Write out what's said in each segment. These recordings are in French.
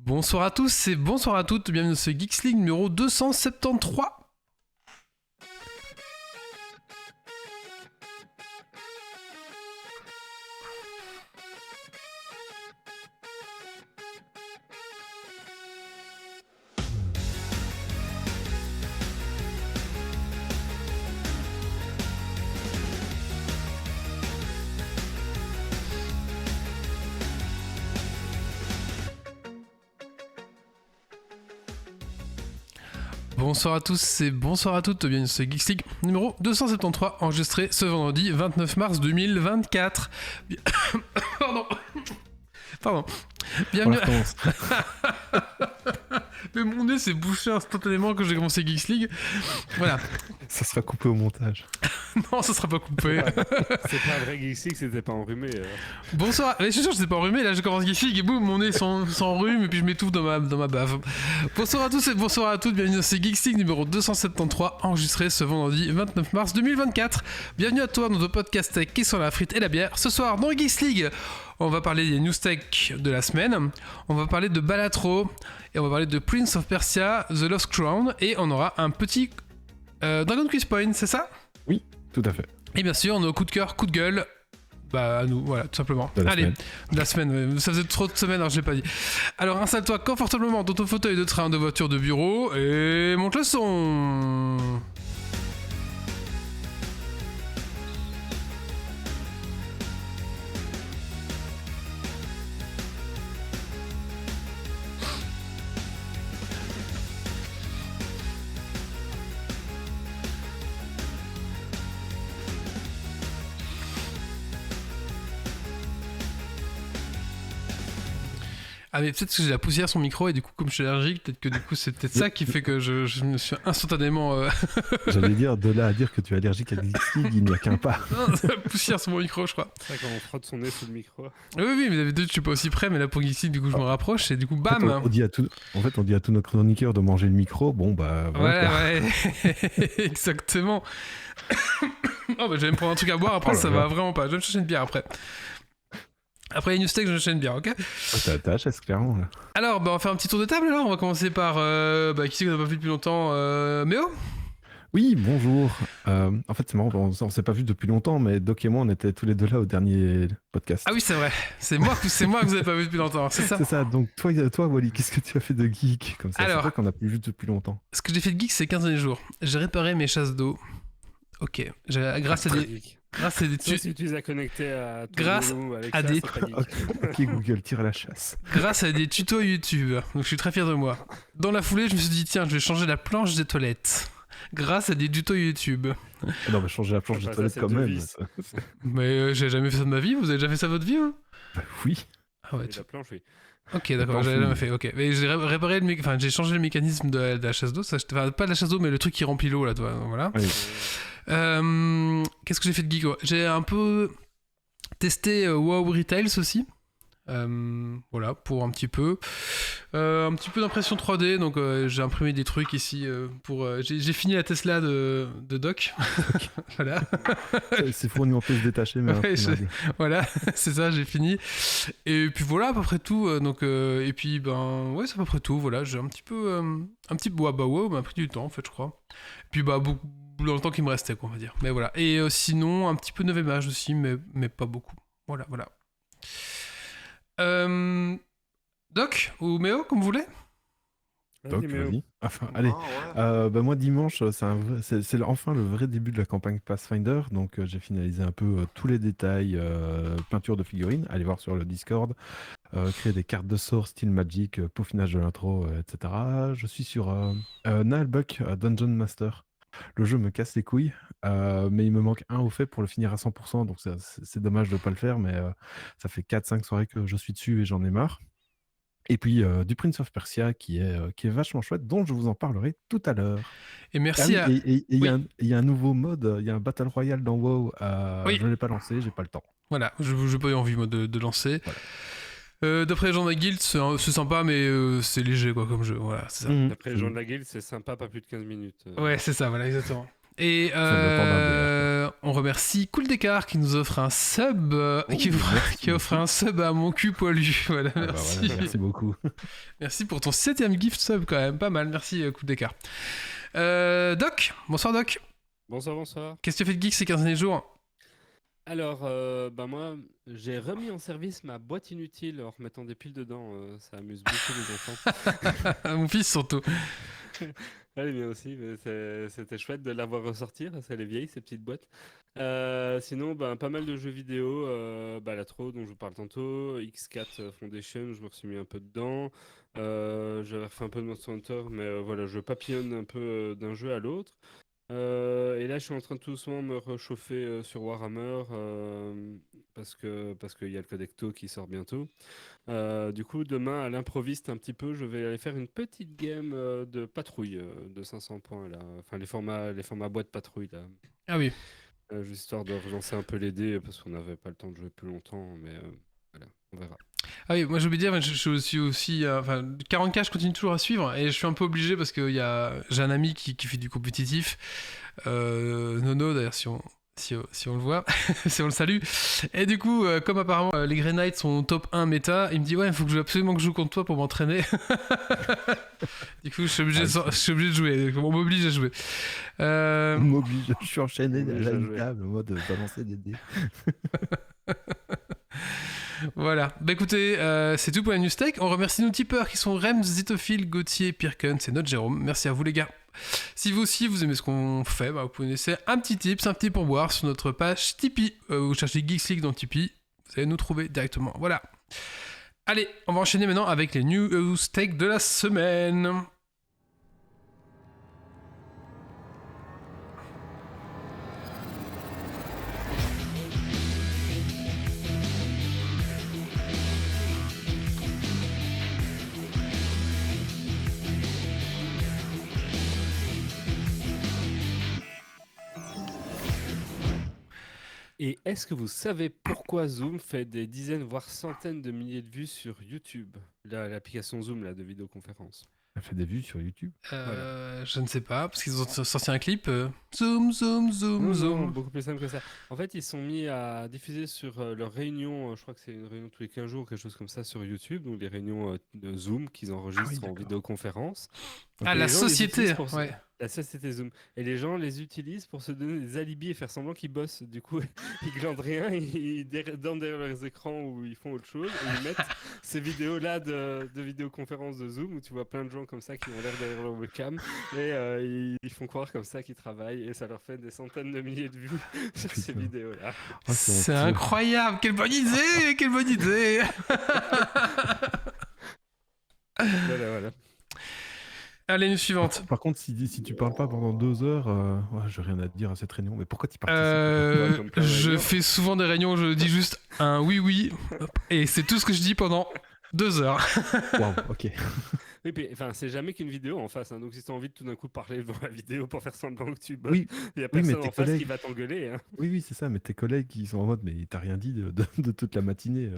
Bonsoir à tous et bonsoir à toutes, bienvenue dans ce Geeks League numéro 273. Bonsoir à tous et bonsoir à toutes, bienvenue dans ce Geeks League numéro 273, enregistré ce vendredi 29 mars 2024. Pardon. Bienvenue. Mais mon nez s'est bouché instantanément quand j'ai commencé Geeks League. Voilà. Ça sera coupé au montage. Non, ça sera pas coupé. C'est pas un vrai Geeks League, c'était pas enrhumé. Bonsoir. Mais je suis sûr que je n'étais pas enrhumé. Là, je commence Geeks League et boum, mon nez s'enrhume et puis je m'étouffe dans ma bave. Bonsoir à tous et bonsoir à toutes. Bienvenue dans ce Geeks League numéro 273, enregistré ce vendredi 29 mars 2024. Bienvenue à toi dans notre podcast tech qui sont la frite et la bière. Ce soir, dans Geeks League, on va parler des news tech de la semaine. On va parler de Balatro et on va parler de Prince of Persia, The Lost Crown et on aura un petit Dragon Quiz Point, c'est ça ? Oui, tout à fait. Et bien sûr, nos coups de cœur, coups de gueule, bah à nous, voilà, tout simplement. Allez, de la semaine, ça faisait trop de semaines, alors je l'ai pas dit. Alors installe-toi confortablement dans ton fauteuil de train, de voiture, de bureau et monte le son. Ah mais peut-être que j'ai la poussière sur mon micro et du coup comme je suis allergique, peut-être que du coup c'est peut-être ça qui fait que je me suis instantanément... J'allais dire, de là à dire que tu es allergique à Geeks League, il n'y a qu'un pas. Non, c'est la poussière sur mon micro je crois. C'est ça quand on frotte son nez sous le micro. Oui mais d'habitude je suis pas aussi près, mais là pour Geeks League, du coup je me rapproche et du coup bam. On dit à tous nos chroniqueurs de manger le micro, bon bah... Voilà, ouais. Exactement. Oh bah j'allais me prendre un truc à boire après, ça va vraiment pas, je vais me chercher une bière après. Après les news tech, je me cherche une bière, ok ? T'as la chaise, clairement, là. Alors, bah, on va faire un petit tour de table, alors. On va commencer par... qui c'est qu'on n'a pas vu depuis longtemps Méo ? Oui, bonjour. En fait, c'est marrant, on s'est pas vu depuis longtemps, mais Doc et moi, on était tous les deux là au dernier podcast. Ah oui, c'est vrai. C'est moi que vous n'avez pas vu depuis longtemps, c'est ça ? C'est ça. Donc, toi Wally, qu'est-ce que tu as fait de geek comme ça? Alors, c'est vrai qu'on n'a plus vu depuis longtemps. Ce que j'ai fait de geek, c'est 15 derniers jours. J'ai réparé mes chasses d'eau. Ok. Grâce à des si tu les as connectés à ton grâce avec à ça, des ok, Google, tire à la chasse. Grâce à des tutos YouTube. Donc je suis très fier de moi. Dans la foulée, je me suis dit tiens, je vais changer la planche des toilettes. Grâce à des tutos YouTube. Non, mais changer la planche des toilettes quand même. Mais j'ai jamais fait ça de ma vie. Vous avez déjà fait ça de votre vie, hein ? Oui. Ah ouais. La planche, oui. Ok, d'accord, j'avais jamais fait. Ok, mais j'ai réparé j'ai changé le mécanisme de la chasse d'eau. Enfin, pas de la chasse d'eau, mais le truc qui remplit l'eau là, toi. Voilà. Oui. Qu'est-ce que j'ai fait de geek ? J'ai un peu testé WoW Retails aussi. Voilà, pour un petit peu d'impression 3D. Donc j'ai imprimé des trucs ici pour. J'ai fini la Tesla de Doc. Voilà. C'est fourni en pièces détachées, mais ouais, voilà, c'est ça, j'ai fini. Et puis voilà, à peu près tout. Et puis ben ouais, c'est à peu près tout. Voilà, j'ai un petit wow, m'a pris du temps en fait, je crois. Et puis bah beaucoup dans le temps qu'il me restait, quoi, on va dire. Mais voilà. Et sinon, un petit peu de Mage aussi, mais pas beaucoup. Voilà. Doc ou Méo, comme vous voulez. Doc, vas-y. Enfin, allez. Ouais. Moi, dimanche, c'est enfin le vrai début de la campagne Pathfinder. Donc, j'ai finalisé un peu tous les détails, peinture de figurines. Allez voir sur le Discord. Créer des cartes de sorts, style Magic, peaufinage de l'intro, etc. Je suis sur Nalbuck, Dungeon Master. Le jeu me casse les couilles, mais il me manque un au fait pour le finir à 100%, donc c'est dommage de ne pas le faire, mais ça fait 4-5 soirées que je suis dessus et j'en ai marre. Et puis du Prince of Persia qui est vachement chouette, dont je vous en parlerai tout à l'heure. Et merci à... Et il y a un nouveau mode, il y a un Battle Royale dans WoW, je ne l'ai pas lancé, j'ai pas le temps. Voilà, je n'ai pas eu envie moi, de lancer. Voilà. D'après les gens de la guilde, c'est sympa, mais c'est léger quoi comme jeu. Voilà, c'est ça. D'après les gens de la guilde, c'est sympa, pas plus de 15 minutes. Ouais, c'est ça, voilà, exactement. Et on remercie Cool Descartes qui nous offre un sub, qui offre un sub à mon cul poilu. Voilà, merci. Voilà, merci beaucoup. Merci pour ton 7ème gift sub quand même, pas mal. Merci Cool Descartes. Doc, bonsoir Doc. Bonsoir. Qu'est-ce que tu fais de geek ces 15 derniers jours? Alors, moi, j'ai remis en service ma boîte inutile en remettant des piles dedans. Ça amuse beaucoup les enfants. Mon fils surtout. Elle est bien aussi, mais c'était chouette de l'avoir ressortir. Elle est vieille, ces petites boîtes. Sinon, pas mal de jeux vidéo. Balatro, dont je vous parle tantôt. X4 Foundation, je me suis mis un peu dedans. J'avais refait un peu de Monster Hunter, mais voilà, je papillonne un peu d'un jeu à l'autre. Et là, je suis en train de tout doucement me réchauffer sur Warhammer parce qu'il y a le Codecto qui sort bientôt. Du coup, demain, à l'improviste un petit peu, je vais aller faire une petite game de patrouille de 500 points là. Enfin, les formats boîte patrouille là. Ah oui. Juste histoire de relancer un peu les dés parce qu'on n'avait pas le temps de jouer plus longtemps, mais voilà, on verra. Ah oui, moi j'ai oublié de dire, je suis aussi. 40K, je continue toujours à suivre et je suis un peu obligé parce que j'ai un ami qui fait du compétitif. Nono, d'ailleurs, si on le voit, si on le salue. Et du coup, comme apparemment les Grey Knights sont top 1 méta, il me dit ouais, il faut que absolument que je joue contre toi pour m'entraîner. Du coup, je suis obligé de jouer. On m'oblige à jouer. On m'oblige, je suis enchaîné à la table en mode balancer des dés. Voilà, écoutez, c'est tout pour la news tech. On remercie nos tipeurs qui sont Rems, Zitophile, Gauthier, Pirken, c'est notre Jérôme. Merci à vous les gars. Si vous aussi vous aimez ce qu'on fait, vous pouvez laisser un petit petit pourboire sur notre page Tipeee. Vous cherchez Geeks League dans Tipeee, vous allez nous trouver directement. Voilà. Allez, on va enchaîner maintenant avec les news tech de la semaine. Et est-ce que vous savez pourquoi Zoom fait des dizaines voire centaines de milliers de vues sur YouTube, l'application Zoom là, de vidéoconférence? Elle fait des vues sur YouTube. Voilà. Je ne sais pas, parce qu'ils ont sorti un clip. Zoom, zoom, zoom, zoom. Non, beaucoup plus simple que ça. En fait, ils sont mis à diffuser sur leur réunion, je crois que c'est une réunion tous les 15 jours, quelque chose comme ça sur YouTube, donc les réunions de Zoom qu'ils enregistrent en vidéoconférence. Ah, la société, ouais. La société Zoom. Et les gens les utilisent pour se donner des alibis et faire semblant qu'ils bossent. Du coup, ils glandent rien, ils dorment derrière leurs écrans ou ils font autre chose. Et ils mettent ces vidéos-là de vidéoconférence de Zoom où tu vois plein de gens comme ça qui ont l'air derrière leur webcam. Et ils font croire comme ça qu'ils travaillent. Et ça leur fait des centaines de milliers de vues sur ces vidéos-là. Oh, c'est incroyable! Quelle bonne idée! Quelle bonne idée! Voilà. Allez, news suivante. Par contre, si tu parles pas pendant 2 heures, j'ai rien à te dire à cette réunion, mais pourquoi tu participes? Je fais souvent des réunions où je dis juste un oui, et c'est tout ce que je dis pendant 2 heures. Waouh, ok. Oui, puis, c'est jamais qu'une vidéo en face, hein, donc si tu as envie de tout d'un coup parler devant la vidéo pour faire semblant que tu bosses, il n'y a personne en face qui va t'engueuler. Hein. Oui, c'est ça, mais tes collègues qui sont en mode, mais t'as rien dit de toute la matinée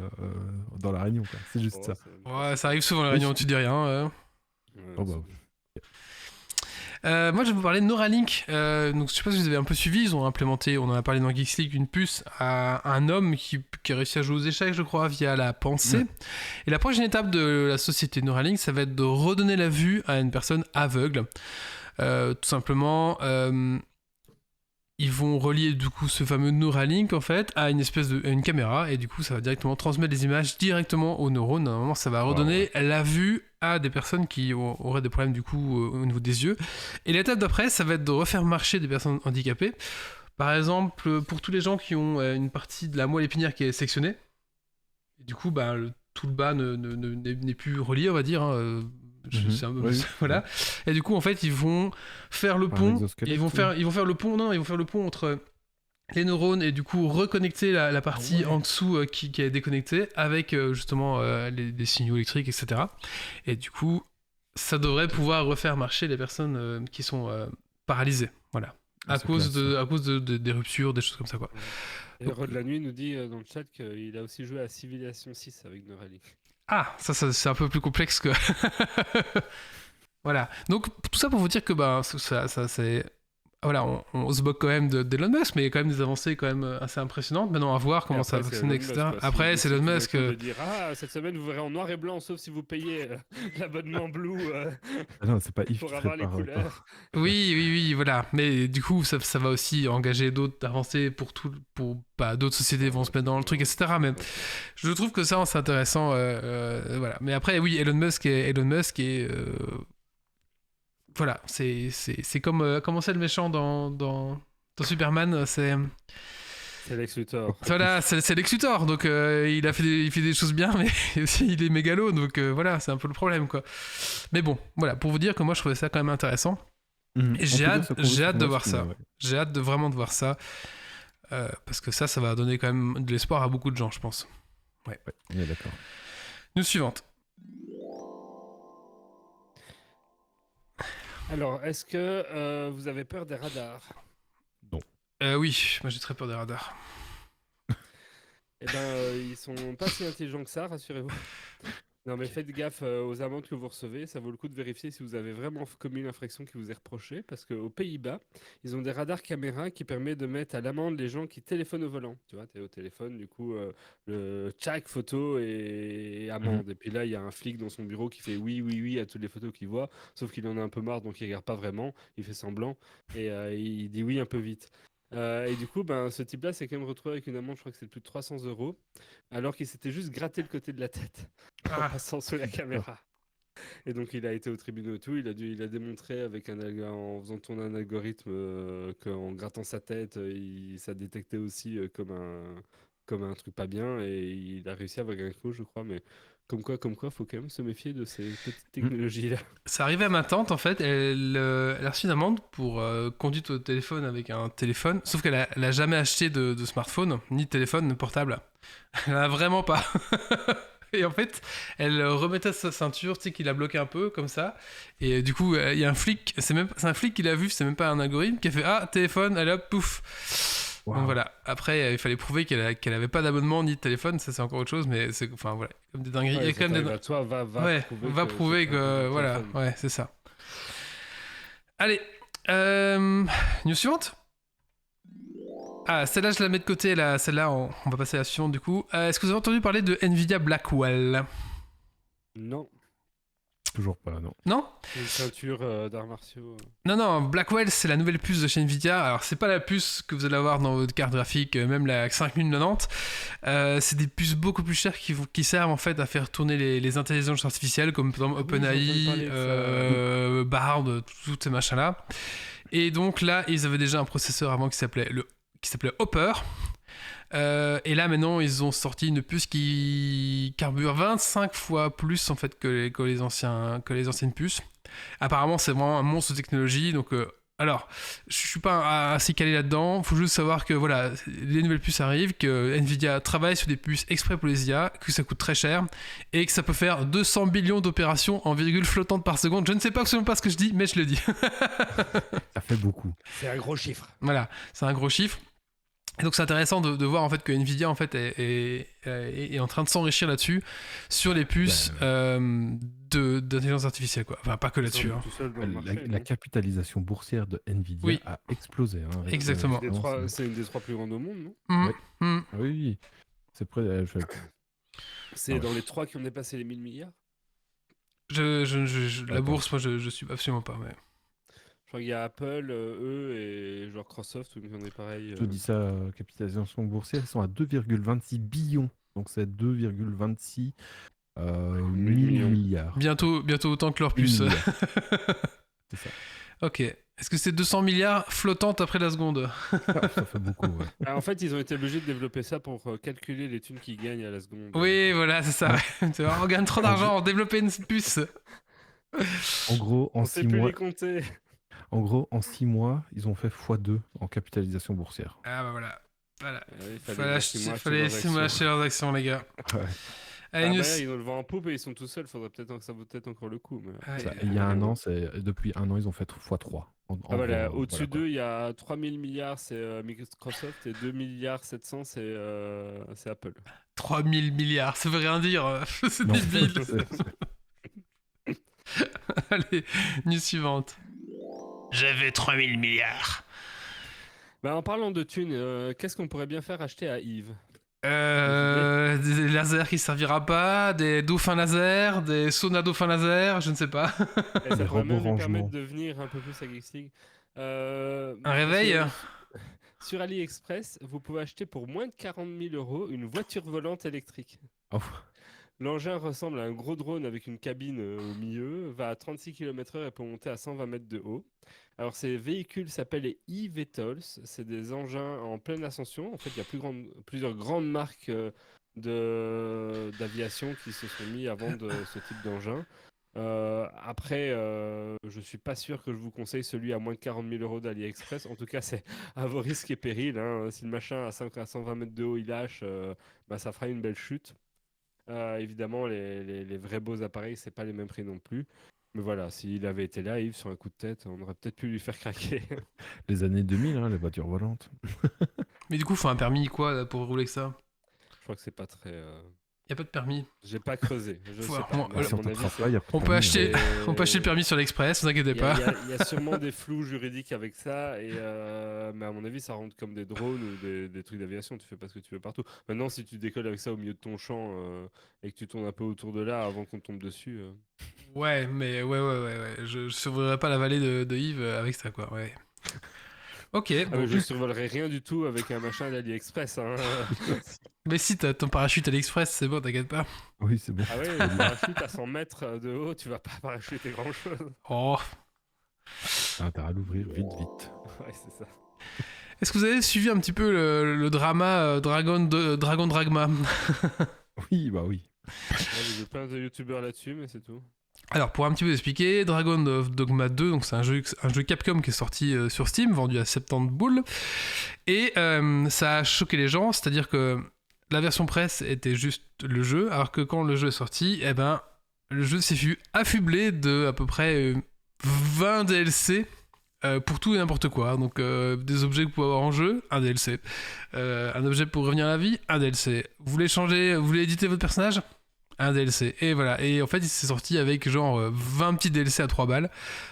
dans la réunion, quoi. C'est juste ça. Ouais, ça arrive souvent la réunion, tu dis rien. Moi, je vais vous parler de Neuralink. Donc, je sais pas si vous avez un peu suivi. Ils ont implémenté, on en a parlé dans Geeks League, une puce à un homme qui a réussi à jouer aux échecs, je crois, via la pensée. Ouais. Et la prochaine étape de la société Neuralink, ça va être de redonner la vue à une personne aveugle. Tout simplement, ils vont relier du coup ce fameux Neuralink en fait à une espèce à une caméra et du coup ça va directement transmettre les images directement aux neurones. Normalement, ça va redonner la vue à des personnes qui auraient des problèmes du coup au niveau des yeux. Et l'étape d'après, ça va être de refaire marcher des personnes handicapées. Par exemple, pour tous les gens qui ont une partie de la moelle épinière qui est sectionnée, et du coup, tout le bas n'est plus relié, on va dire. Voilà. Et du coup, en fait, ils vont faire le pont. Ils vont faire le pont entre les neurones et du coup reconnecter la partie en dessous qui est déconnectée avec justement les signaux électriques, etc. Et du coup, ça devrait pouvoir refaire marcher les personnes qui sont paralysées. Voilà. À cause des ruptures, des choses comme ça, quoi. Et Rod la Nuit nous dit dans le chat qu'il a aussi joué à Civilization 6 avec Neuralink. Ah, ça c'est un peu plus complexe que... Voilà. Donc, tout ça pour vous dire que ça c'est... voilà, on se moque quand même d'Elon Musk, mais il y a quand même des avancées quand même assez impressionnantes. Maintenant, à voir comment ça va fonctionner, etc. Après, c'est Elon Musk. De dire, cette semaine, vous verrez en noir et blanc, sauf si vous payez l'abonnement Blue Non, c'est pas pour avoir les couleurs. Oui, voilà. Mais du coup, ça va aussi engager d'autres avancées pour d'autres sociétés vont se mettre dans le truc, etc. Mais je trouve que ça, c'est intéressant. Voilà. Mais après, oui, Elon Musk est voilà, c'est comme comment c'est le méchant dans Superman, c'est Lex Luthor. Voilà, c'est Lex Luthor, donc il fait des choses bien, mais aussi il est mégalo, donc voilà, c'est un peu le problème, quoi. Mais bon, voilà, pour vous dire que moi je trouvais ça quand même intéressant. Et j'ai hâte de voir ça. Ouais. J'ai hâte vraiment de voir ça, parce que ça va donner quand même de l'espoir à beaucoup de gens, je pense. Ouais, d'accord. News suivante. Alors, est-ce que vous avez peur des radars ? Non. Oui, moi j'ai très peur des radars. Eh ben, ils sont pas si intelligents que ça, rassurez-vous. Non, mais faites gaffe aux amendes que vous recevez. Ça vaut le coup de vérifier si vous avez vraiment commis une infraction qui vous est reprochée. Parce qu'aux Pays-Bas, ils ont des radars caméras qui permettent de mettre à l'amende les gens qui téléphonent au volant. Tu vois, tu es au téléphone, du coup, le tchac, photo et amende. Et puis là, il y a un flic dans son bureau qui fait oui à toutes les photos qu'il voit. Sauf qu'il en a un peu marre, donc il regarde pas vraiment. Il fait semblant et il dit oui un peu vite. Et du coup, ce type-là s'est quand même retrouvé avec une amende, je crois que c'est plus de 300 €, alors qu'il s'était juste gratté le côté de la tête en passant sous la caméra. Et donc, il a été au tribunal et tout. Il a démontré en faisant tourner un algorithme qu'en grattant sa tête, ça détectait aussi comme un truc pas bien. Et il a réussi à avoir un cause, je crois. Mais comme quoi, faut quand même se méfier de ces petites technologies-là. Ça arrivait à ma tante, en fait. Elle a reçu une amende pour conduite au téléphone avec un téléphone. Sauf qu'elle a jamais acheté de smartphone, ni de téléphone portable. Elle en a vraiment pas. Et en fait, elle remettait sa ceinture, tu sais, qu'il a bloqué un peu, comme ça. Et du coup, il y a un flic, c'est un flic qui l'a vu, c'est même pas un algorithme, qui a fait téléphone, allez hop, pouf. Wow. Donc voilà. Après, il fallait prouver qu'elle avait pas d'abonnement ni de téléphone, ça c'est encore autre chose, mais c'est, enfin voilà, comme des dingueries. Ouais, il y a quand même des... Toi, va prouver que voilà, ouais, c'est ça. Allez, news suivante. Celle-là, je la mets de côté, là. Celle-là, on va passer à la suivante, du coup. Est-ce que vous avez entendu parler de Nvidia Blackwell ? Non. Toujours pas, non. Non ? Une ceinture d'arts martiaux. Non, Blackwell, c'est la nouvelle puce de chez Nvidia. Alors, c'est pas la puce que vous allez avoir dans votre carte graphique, même la 5090. C'est des puces beaucoup plus chères qui servent, en fait, à faire tourner les intelligences artificielles, comme, par exemple, OpenAI, Bard, tous ces machins-là. Et donc, là, ils avaient déjà un processeur avant qui s'appelait Hopper. Et là maintenant ils ont sorti une puce qui carbure 25 fois plus en fait que les anciennes puces. Apparemment c'est vraiment un monstre de technologie. Donc alors je suis pas assez calé là-dedans, faut juste savoir que voilà, les nouvelles puces arrivent, que Nvidia travaille sur des puces exprès pour les IA, que ça coûte très cher et que ça peut faire 200 billions d'opérations en virgule flottante par seconde. Je ne sais pas absolument pas ce que je dis, mais je le dis. Ça fait beaucoup. C'est un gros chiffre. Voilà, c'est un gros chiffre. Et donc c'est intéressant de voir en fait que Nvidia en fait est en train de s'enrichir là-dessus sur les puces d'intelligence artificielle, quoi. Enfin pas que là-dessus. La capitalisation boursière de Nvidia a explosé. Exactement. C'est une des 3 plus grandes au monde, non ? Oui. C'est près. C'est dans les 3 qui ont dépassé les 1000 milliards. La bourse, moi je suis absolument pas. Ouais. Il y a Apple, eux et genre Microsoft, où on est pareil. Je te dis ça, capitalisation boursière, ils sont à 2,26 billions. Donc c'est 2,26 milliards. Bientôt autant que leur puce. C'est ça. Ok. Est-ce que c'est 200 milliards flottantes après la seconde ? Ça fait beaucoup, ouais. En fait, ils ont été obligés de développer ça pour calculer les thunes qu'ils gagnent à la seconde. Oui, voilà, c'est ça. On gagne trop d'argent, on développer une puce. En gros, en 6 mois... les compter. En gros, en 6 mois, ils ont fait x2 en capitalisation boursière. Ah bah voilà. Il fallait 6 mois acheter leurs actions, les gars. Ouais. Allez, ils ont le vent en poupe et ils sont tout seuls. Faudrait peut-être que ça vaut peut-être encore le coup. Mais... il y a un an, depuis un an, ils ont fait x3. Au-dessus d'eux, il y a 3000 milliards, c'est Microsoft, et 2 milliards 700, c'est Apple. 3000 milliards, ça veut rien dire. C'est débile. Allez, news suivante. J'avais 3000 milliards. Bah, en parlant de thunes, qu'est-ce qu'on pourrait bien faire acheter à Yves? Des lasers qui servira pas, des dauphins laser, des saunas dauphins laser, je ne sais pas. Et ça Des pourrait robots même lui rangement. permettre de venir un peu plus à Geeks League. Un Parce réveil. que sur AliExpress, vous pouvez acheter pour moins de 40 000 € une voiture volante électrique. Oh. L'engin ressemble à un gros drone avec une cabine au milieu, va à 36 km/h et peut monter à 120 mètres de haut. Alors ces véhicules s'appellent les e-VTOLs, c'est des engins en pleine ascension. En fait, il y a plusieurs grandes marques d'aviation qui se sont mis à vendre ce type d'engin. Après, je suis pas sûr que je vous conseille celui à moins de 40 000 € d'AliExpress. En tout cas, c'est à vos risques et périls, hein. Si le machin à 120 mètres de haut il lâche, bah, ça fera une belle chute. Évidemment, les vrais beaux appareils, c'est pas les mêmes prix non plus. Mais voilà, s'il avait été là, Yves, sur un coup de tête, on aurait peut-être pu lui faire craquer. Les années 2000, hein, les voitures volantes. Mais du coup, faut un permis quoi là, pour rouler que ça? Je crois que c'est pas très. Y a pas de permis. J'ai pas creusé. Je sais Ouais, pas. moi, Mais à Sur mon ton avis, travail, y a pas de On peut permis, acheter, c'est- on peut acheter le permis sur l'Express, vous inquiétez Il y, pas. il y a sûrement des flous juridiques avec ça, mais à mon avis, ça rentre comme des drones ou des trucs d'aviation. Tu fais pas ce que tu veux partout. Maintenant, si tu décolles avec ça au milieu de ton champ et que tu tournes un peu autour de là avant qu'on tombe dessus. Ouais, mais ouais. Je survolerai pas la vallée de Yves avec ça quoi. Ouais. Ok. Ah, Bon. mais je survolerai rien du tout avec un machin d'AliExpress. Hein. Mais si t'as ton parachute à l'Express, c'est bon, t'inquiète pas. Oui, c'est bon. Ah ouais, un parachute à 100 mètres de haut, tu vas pas parachuter grand chose. Oh. T'as intérêt à l'ouvrir vite. Ouais, c'est ça. Est-ce que vous avez suivi un petit peu le drama Dragon Dragma? Oui, bah oui. Ouais, j'ai plein de youtubeurs là-dessus, mais c'est tout. Alors pour un petit peu expliquer, Dragon of Dogma 2, donc c'est un jeu Capcom qui est sorti sur Steam, vendu à 70 boules, et ça a choqué les gens, c'est-à-dire que la version presse était juste le jeu, alors que quand le jeu est sorti, eh ben le jeu s'est vu affublé de à peu près 20 DLC pour tout et n'importe quoi. Donc des objets que vous pouvez avoir en jeu, un DLC. Un objet pour revenir à la vie, un DLC. Vous voulez éditer votre personnage, un DLC. Et voilà. Et en fait, il s'est sorti avec genre 20 petits DLC à 3 balles.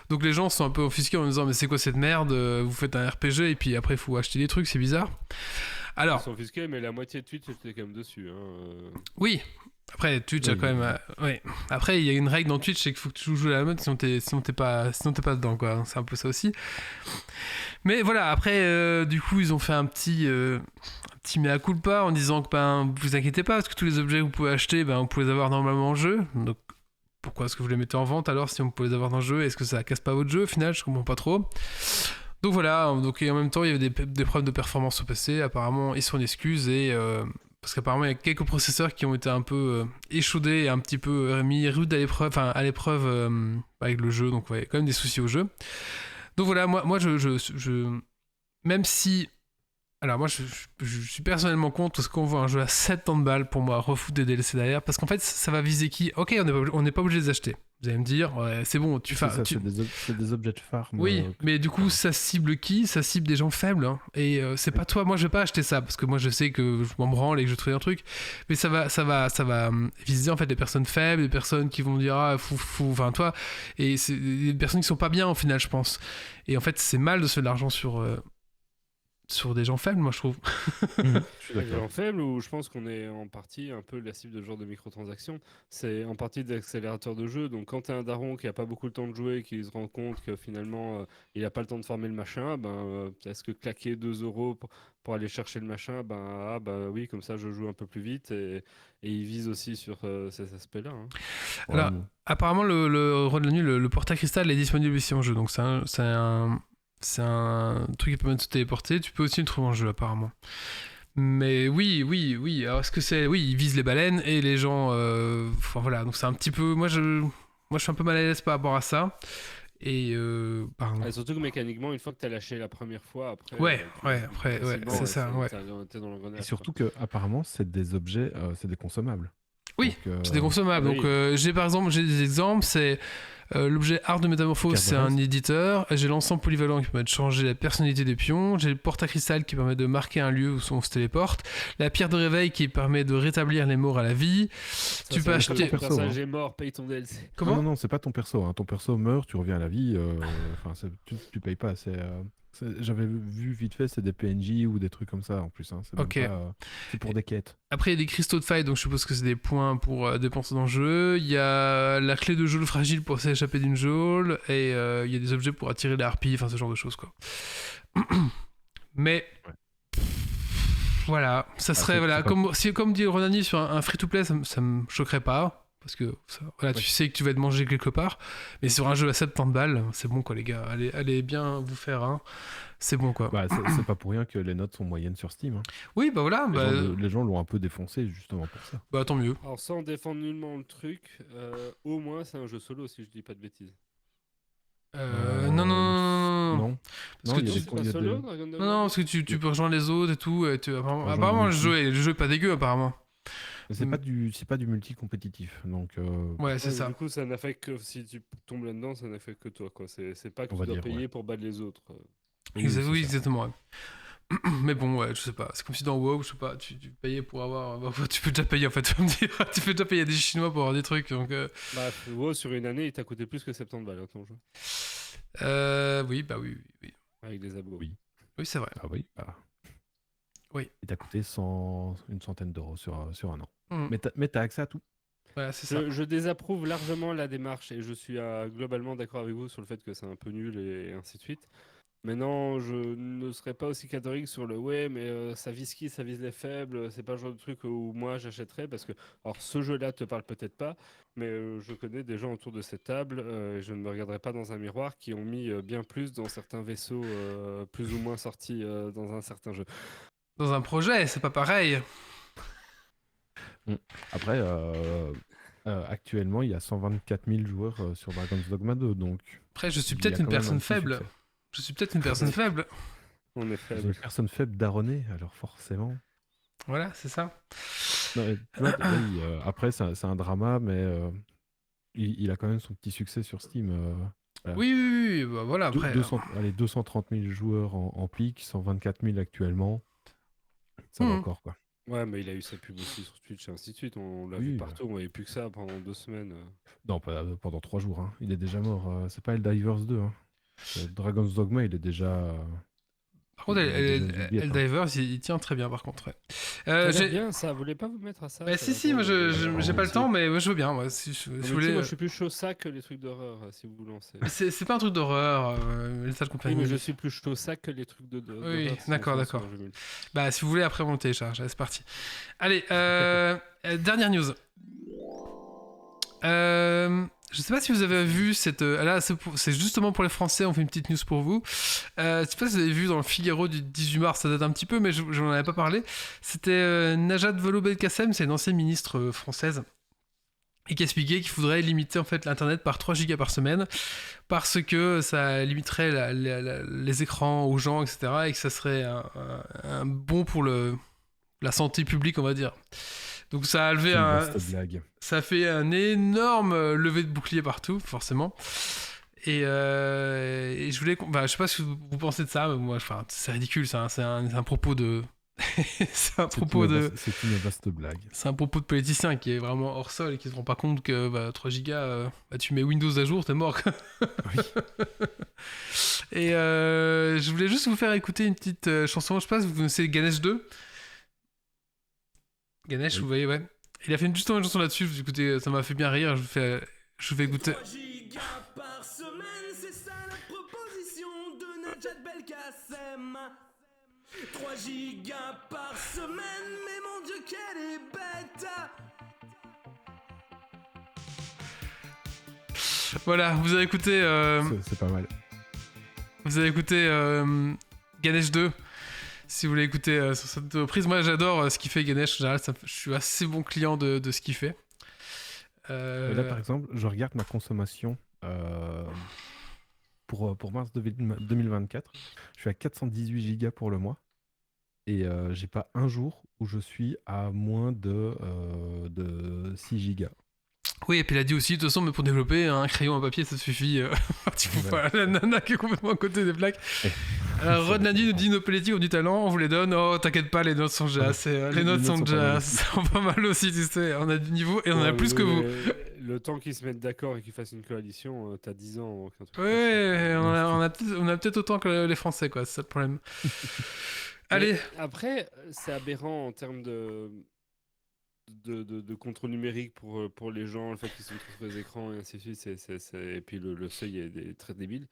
Donc les gens sont un peu offusqués en disant mais c'est quoi cette merde? Vous faites un RPG et puis après il faut acheter des trucs, c'est bizarre. Alors, Ils sont offusqués, mais la moitié de Twitch était quand même dessus. Hein. oui. Après, Twitch a Oui. quand même. Ouais. Après, il y a une règle dans Twitch, c'est qu'il faut que tu joues à la mode, sinon t'es pas dedans, quoi. C'est un peu ça aussi. Mais voilà, après, du coup, ils ont fait un petit mea culpa en disant que ben, vous inquiétez pas, parce que tous les objets que vous pouvez acheter, ben, vous pouvez les avoir normalement en jeu. Donc, pourquoi est-ce que vous les mettez en vente alors si on peut les avoir dans le jeu? Est-ce que ça casse pas votre jeu au final? Je comprends pas trop. Donc voilà, donc, et en même temps, il y avait des problèmes de performance au PC. Apparemment, ils sont une excuse et. Parce qu'apparemment, il y a quelques processeurs qui ont été un peu échaudés et un petit peu mis rude à l'épreuve avec le jeu. Donc, ouais, il y a quand même des soucis au jeu. Donc voilà, moi je même si. Alors, moi, je suis personnellement contre parce qu'on voit un jeu à 70 balles pour moi, refoutre des DLC derrière. Parce qu'en fait, ça va viser qui? Ok, on n'est pas obligé de les acheter. Vous allez me dire, ouais, c'est bon, C'est ça, c'est des objets de farm. Oui, mais du coup, ça cible qui? Ça cible des gens faibles. Hein. Et c'est pas toi. Moi, je vais pas acheter ça parce que moi, je sais que je m'en branle et que je trouve un truc. Mais ça va viser en fait les personnes faibles, les personnes qui vont dire ah enfin toi. Et c'est des personnes qui sont pas bien au final, je pense. Et en fait, c'est mal de se faire de l'argent sur des gens faibles, moi je trouve. Je suis Les d'accord. gens faibles, où je pense qu'on est en partie un peu la cible de ce genre de microtransactions. C'est en partie des accélérateurs de jeu. Donc quand t'es un daron qui a pas beaucoup le temps de jouer, qui se rend compte que finalement il a pas le temps de farmer le machin, est-ce que claquer 2 € pour aller chercher le machin, oui, comme ça je joue un peu plus vite et il vise aussi sur ces aspects-là. Hein. Alors, apparemment, le Roi de la Nuit, le porte-cristal est disponible ici en jeu. Donc c'est un truc qui permet de se téléporter. Tu peux aussi le trouver en jeu, apparemment. Mais oui. Alors, est-ce que c'est... Oui, ils visent les baleines et les gens... Enfin, voilà. Donc, c'est un petit peu... Moi, je suis un peu mal à l'aise par rapport à ça. Et... pardon. Surtout que mécaniquement, une fois que t'as lâché la première fois, après... c'est ça, ouais. T'es dans l'engrenage, Et surtout que apparemment, c'est des objets, c'est des consommables. Oui, Donc, c'est des consommables. oui. Donc, j'ai des exemples, c'est l'objet Art de Métamorphose, c'est un éditeur. J'ai l'ensemble polyvalent qui permet de changer la personnalité des pions. J'ai le porte à cristal qui permet de marquer un lieu où on se téléporte. La pierre de réveil qui permet de rétablir les morts à la vie. Ça, Tu peux c'est acheter. ton personnage est mort, paye ton DLC. Comment? Non, c'est pas ton perso. Hein. Ton perso meurt, tu reviens à la vie. Tu payes pas. J'avais vu vite fait, c'est des PNJ ou des trucs comme ça en plus. Hein. C'est même Ok. pas, c'est pour des quêtes. Après, il y a des cristaux de faille, donc je suppose que c'est des points pour dépenser dans le jeu. Il y a la clé de geôle fragile pour s'échapper d'une geôle. Et il y a des objets pour attirer les harpies, enfin ce genre de choses, quoi. Mais... Ouais. Voilà, ça serait... voilà, comme dit Ronani sur un free-to-play, ça me choquerait pas. Parce que voilà, tu sais que tu vas te manger quelque part. Mais sur un jeu à 70 balles, c'est bon, quoi, les gars. Allez bien vous faire un... C'est bon, quoi. Bah, c'est pas pour rien que les notes sont moyennes sur Steam. Hein. Oui, bah voilà. Les gens l'ont un peu défoncé justement pour ça. Bah tant mieux. Alors sans défendre nullement le truc, au moins c'est un jeu solo si je dis pas de bêtises. Non. Parce que C'est pas solo, Dragon Dogma Non, parce que tu peux rejoindre les autres et tout. Apparemment, le jeu est pas dégueu, apparemment. C'est pas du multi-compétitif. Donc, Ouais, c'est ça. Du coup, ça n'a fait que si tu tombes là-dedans, ça n'a fait que toi, quoi. C'est pas que On tu va dois dire, payer ouais. pour battre les autres. Oui, c'est ça. exactement. Ouais. Mais bon, ouais, je sais pas. C'est comme si dans WoW, je sais pas, tu payais pour avoir. Tu peux déjà payer en fait. Tu peux déjà payer à des Chinois pour avoir des trucs. Donc, Bah, WoW, sur une année, il t'a coûté plus que 70 balles, hein, ton jeu. oui, bah oui. Avec les abos. Oui. Oui, c'est vrai. Ah oui. Bah. Oui. Il t'a coûté une centaine d'euros sur un an. Mm. Mais t'as accès à tout. Voilà, c'est ça. Je désapprouve largement la démarche et je suis globalement d'accord avec vous sur le fait que c'est un peu nul et ainsi de suite. Maintenant, je ne serais pas aussi catégorique sur le ouais, mais ça vise qui, ça vise les faibles. C'est pas le genre de truc où moi j'achèterais parce que, alors ce jeu-là te parle peut-être pas, mais je connais des gens autour de cette table, et je ne me regarderai pas dans un miroir, qui ont mis bien plus dans certains vaisseaux plus ou moins sortis dans un certain jeu. Dans un projet, c'est pas pareil. Après, actuellement, il y a 124 000 joueurs sur Dragon's Dogma 2, donc... Après, je suis il y peut-être a une quand même personne un petit faible. succès. Je suis peut-être une personne faible. On est C'est faible. une personne faible d'Aroné, alors forcément... Voilà, c'est ça. Non, mais, tu vois, oui, après, c'est un drama, mais il a quand même son petit succès sur Steam. Voilà. Oui, bah voilà, après. 230 000 joueurs en pic, 124 000 actuellement. Ça va encore, quoi. Ouais, mais il a eu sa pub aussi sur Twitch et ainsi de suite. On l'a Oui, vu partout. On n'avait plus que ça pendant 2 semaines. Non, pendant 3 jours. Hein. Il est déjà mort. C'est pas Helldivers 2. Hein. Dragon's Dogma, il est déjà... Par contre, Helldivers, il tient très bien, par contre. Ouais. J'aime bien ça. Vous voulez pas vous mettre à ça? Bah, si, moi, j'ai pas le temps, mais moi, je veux bien. Moi, si je voulais... Moi, je suis plus chaud ça que les trucs d'horreur, si vous lancez. C'est pas un truc d'horreur, les salles compagnie. Oui, mais je suis plus chaud ça que les trucs d'horreur. Oui, d'accord. Bah, si vous voulez, après, on le télécharge. Allez, c'est parti. Allez, dernière news. Je sais pas si vous avez vu cette... là, c'est justement pour les Français, on fait une petite news pour vous. Je sais pas si vous avez vu dans le Figaro du 18 mars, ça date un petit peu, mais je n'en avais pas parlé. C'était Najat Vallaud-Belkacem, c'est une ancienne ministre française, et qui expliquait qu'il faudrait limiter en fait l'internet par 3 gigas par semaine, parce que ça limiterait les écrans aux gens, etc., et que ça serait un bon pour la santé publique, on va dire. Donc ça a levé ça a fait un énorme levé de bouclier partout, forcément. Et je voulais, je sais pas ce que vous pensez de ça, mais moi, c'est ridicule, c'est un propos de, c'est une vaste blague. C'est un propos de politicien qui est vraiment hors sol et qui se rend pas compte que 3 gigas, tu mets Windows à jour, t'es mort. Oui. Et je voulais juste vous faire écouter une petite chanson. Je sais pas si vous connaissez Ganesh 2. Ganesh, oui. Vous voyez, ouais. Il a fait justement une chanson là-dessus. Écoutez, ça m'a fait bien rire. Je vous fais écouter. 3 gigas par semaine, c'est ça la proposition de Najat Belkacem. 3 gigas par semaine, mais mon Dieu, qu'elle est bête. Voilà, vous avez écouté... C'est pas mal. Vous avez écouté Ganesh 2. Si vous voulez écouter sur cette reprise, moi j'adore ce qu'il fait Ganesh. En général, je suis assez bon client de ce qu'il fait. Là, par exemple, je regarde ma consommation pour mars 2024. Je suis à 418 gigas pour le mois. Et j'ai pas un jour où je suis à moins de 6 gigas. Oui, et puis il a dit aussi, de toute façon, mais pour développer un crayon, un papier, ça suffit. Tu vois, la nana qui est complètement à côté des plaques. Rod Lundi nous dit nos politiques ont du talent, on vous les donne. Oh, t'inquiète pas, les notes sont déjà assez. Les notes sont déjà sont pas mal aussi, tu sais. On a du niveau et on a plus que vous. Le temps qu'ils se mettent d'accord et qu'ils fassent une coalition, t'as 10 ans. Ouais, on a peut-être autant que les Français, quoi. C'est ça le problème. Allez. Après, c'est aberrant en termes de contrôle numérique pour les gens, le fait qu'ils sont tous sur les écrans et ainsi de suite. Et puis le seuil est très débile.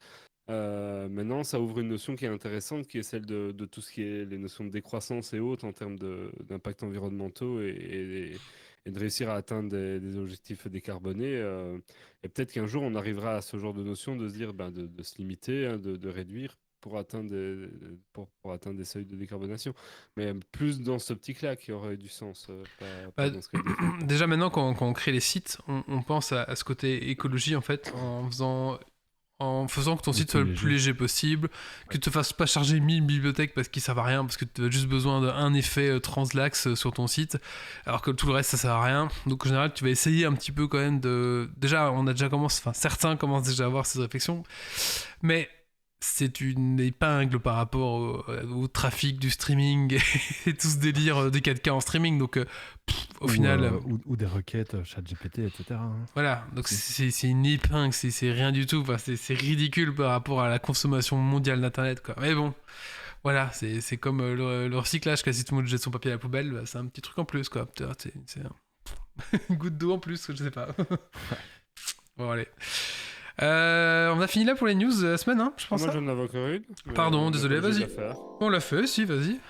Maintenant, ça ouvre une notion qui est intéressante, qui est celle de tout ce qui est les notions de décroissance et autres en termes d'impact environnementaux et de réussir à atteindre des objectifs décarbonés. Et peut-être qu'un jour, on arrivera à ce genre de notion de se dire de se limiter, hein, de réduire pour atteindre des seuils de décarbonation. Mais plus dans cette optique-là qui aurait du sens. Pas dans ce cas déjà, maintenant, quand on crée les sites, on pense à ce côté écologie, en fait, en faisant que ton site soit le plus léger possible, que tu te fasses pas charger 1000 bibliothèques parce qu'ils servent à rien, parce que tu as juste besoin d'un effet translaxe sur ton site, alors que tout le reste ça sert à rien. Donc en général tu vas essayer un petit peu quand même déjà certains commencent déjà à avoir ces réflexions, mais c'est une épingle par rapport au trafic du streaming et tout ce délire des 4K en streaming. Donc, au final. Ou des requêtes, ChatGPT, etc. Hein. Voilà, donc c'est une épingle, c'est rien du tout. Enfin, c'est ridicule par rapport à la consommation mondiale d'Internet, quoi. Mais bon, voilà, c'est comme le recyclage, quasi tout le monde jette son papier à la poubelle, bah, c'est un petit truc en plus, quoi. C'est une goutte d'eau en plus, je sais pas. Bon, allez. On a fini là pour les news de la semaine, hein, je pense. Moi, j'en avais encore une. Pardon, désolé, vas-y. On l'a fait, si, vas-y.